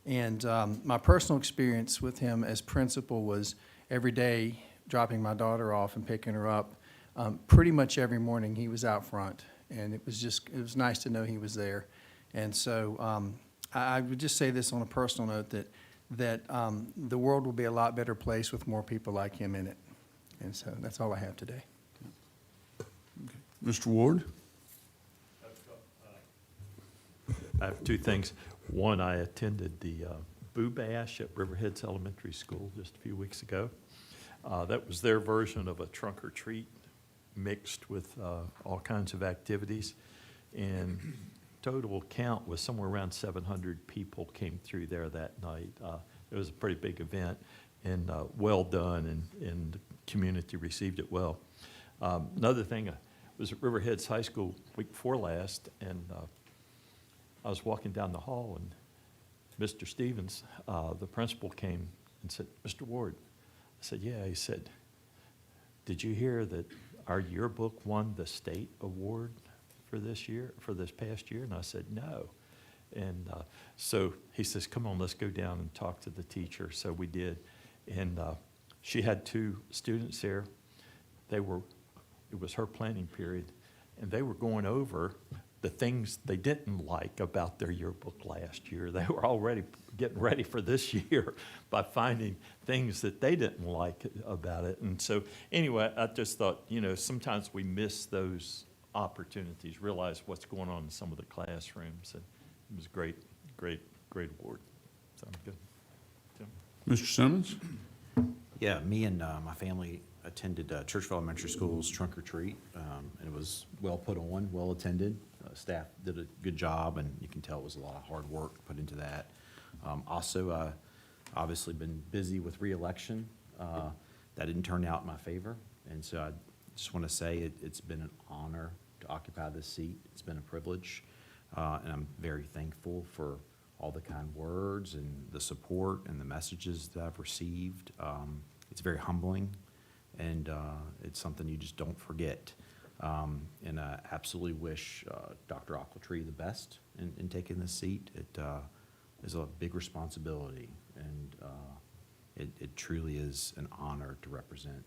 And my personal experience with him as principal was every day dropping my daughter off and picking her up. Pretty much every morning he was out front, and it was nice to know he was there. And so I would just say this on a personal note, that the world will be a lot better place with more people like him in it. And so that's all I have today. Mr. Ward? I have two things. One, I attended the Boo Bash at Riverheads Elementary School just a few weeks ago. That was their version of a trunk or treat mixed with all kinds of activities. And total count was somewhere around 700 people came through there that night. It was a pretty big event and well done, and the community received it well. Another thing, I was at Riverheads High School week before last, and I was walking down the hall, and Mr. Stevens, the principal, came and said, "Mr. Ward." I said, "Yeah." He said, "Did you hear that our yearbook won the state award for this past year?" And I said, "No." And so he says, "Come on, let's go down and talk to the teacher." So we did. And she had 2 students there. It was her planning period, and they were going over the things they didn't like about their yearbook last year. They were already getting ready for this year by finding things that they didn't like about it. And so anyway, I just thought, sometimes we miss those opportunities, realize what's going on in some of the classrooms. And it was a great award. So good. Tim? Mr. Simmons? Yeah, me and my family attended Churchville Elementary School's trunk or treat, and it was well put on, well attended. Staff did a good job, and you can tell it was a lot of hard work put into that. Also, obviously been busy with re-election. That didn't turn out in my favor, and so I just want to say it's been an honor to occupy this seat. It's been a privilege, and I'm very thankful for all the kind words and the support and the messages that I've received. It's very humbling, and it's something you just don't forget. And I absolutely wish Dr. Ochiltree the best in taking this seat. It is a big responsibility, and it truly is an honor to represent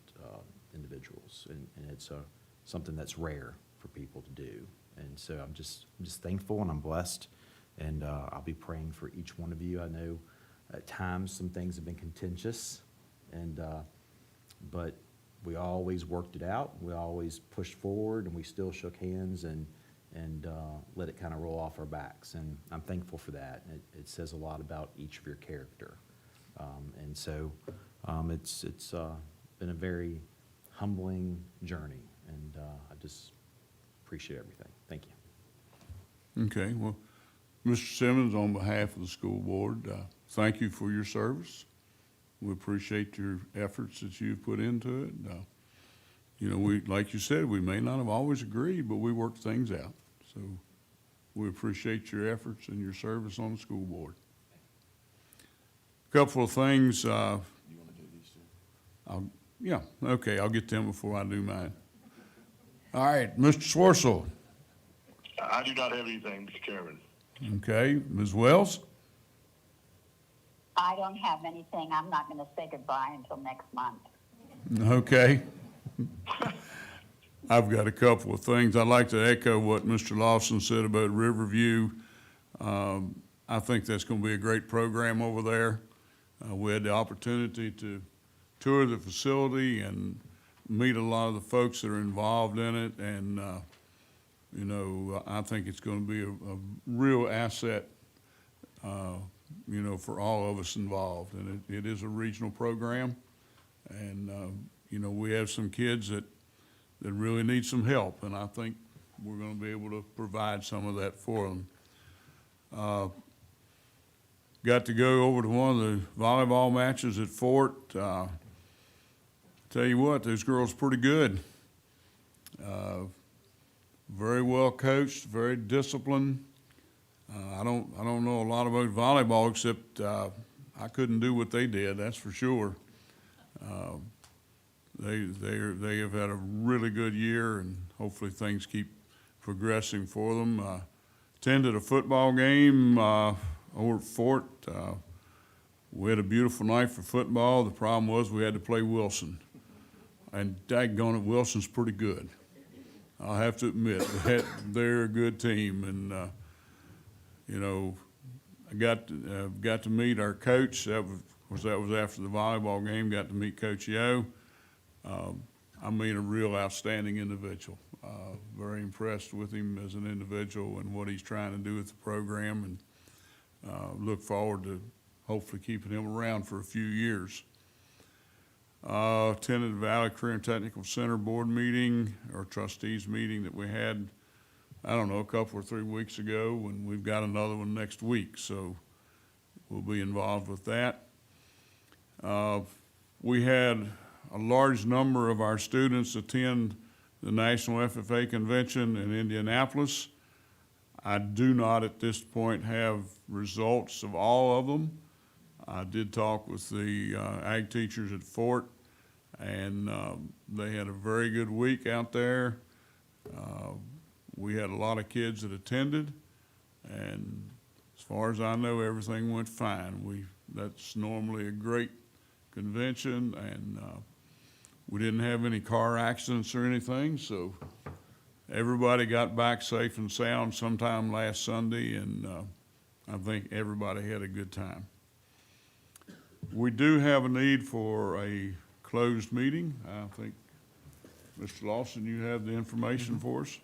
individuals, and it's something that's rare for people to do. And so I'm just thankful, and I'm blessed, and I'll be praying for each one of you. I know At times, some things have been contentious, and, but we always worked it out. We always pushed forward, and we still shook hands and let it kind of roll off our backs. And I'm thankful for that. It says a lot about each of your character. And so it's been a very humbling journey, and I just appreciate everything. Thank you. Okay, well, Mr. Simmons, on behalf of the school board, thank you for your service. We appreciate your efforts that you've put into it. You know, we, like you said, we may not have always agreed, but we worked things out. So we appreciate your efforts and your service on the school board. Couple of things. You want to do these two? Yeah, okay, I'll get them before I do mine. All right, Mr. Swarcell. I do not have anything, Mr. Chairman. Okay, Ms. Wells? I don't have anything. I'm not going to say goodbye until next month. Okay. I've got a couple of things. I'd like to echo what Mr. Lawson said about Riverview. I think that's going to be a great program over there. We had the opportunity to tour the facility and meet a lot of the folks that are involved in it, and you know, I think it's going to be a real asset, you know, for all of us involved. And it is a regional program, and you know, we have some kids that really need some help, and I think we're going to be able to provide some of that for them. Got to go over to one of the volleyball matches at Fort. Tell you what, those girls are pretty good. Very well coached, very disciplined. I don't know a lot about volleyball, except I couldn't do what they did, that's for sure. They have had a really good year, and hopefully things keep progressing for them. Attended a football game over at Fort. We had a beautiful night for football. The problem was we had to play Wilson, and daggone it, Wilson's pretty good. I'll have to admit that they're a good team, and you know, I got to meet our coach. That was after the volleyball game. Got to meet Coach Yo. I mean, a real outstanding individual. Very impressed with him as an individual and what he's trying to do with the program, and look forward to hopefully keeping him around for a few years. Attended the Valley Career and Technical Center board meeting, or trustees meeting that we had, I don't know, a couple or 3 weeks ago, and we've got another one next week, so we'll be involved with that. We had a large number of our students attend the National FFA Convention in Indianapolis. I do not at this point have results of all of them. I did talk with the ag teachers at Fort, and they had a very good week out there. We had a lot of kids that attended, and as far as I know, everything went fine. That's normally a great convention, and we didn't have any car accidents or anything, so everybody got back safe and sound sometime last Sunday, and I think everybody had a good time. We do have a need for a closed meeting. I think, Mr. Lawson, you have the information for us.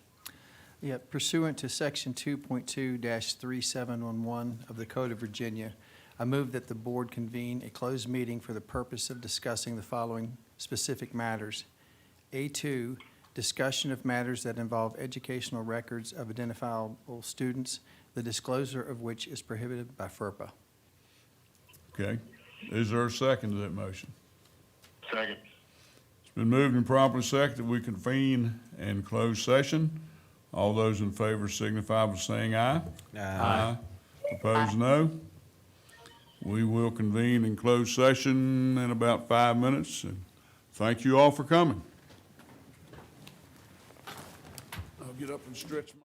Yeah, pursuant to Section 2.2-3711 of the Code of Virginia, I move that the board convene a closed meeting for the purpose of discussing the following specific matters. A2, discussion of matters that involve educational records of identifiable students, the disclosure of which is prohibited by FERPA. Okay. Is there a second to that motion? Second. It's been moved and properly seconded that we convene in closed session. All those in favor signify by saying aye. Aye. Opposed, no. We will convene in closed session in about 5 minutes, and thank you all for coming. I'll get up and stretch my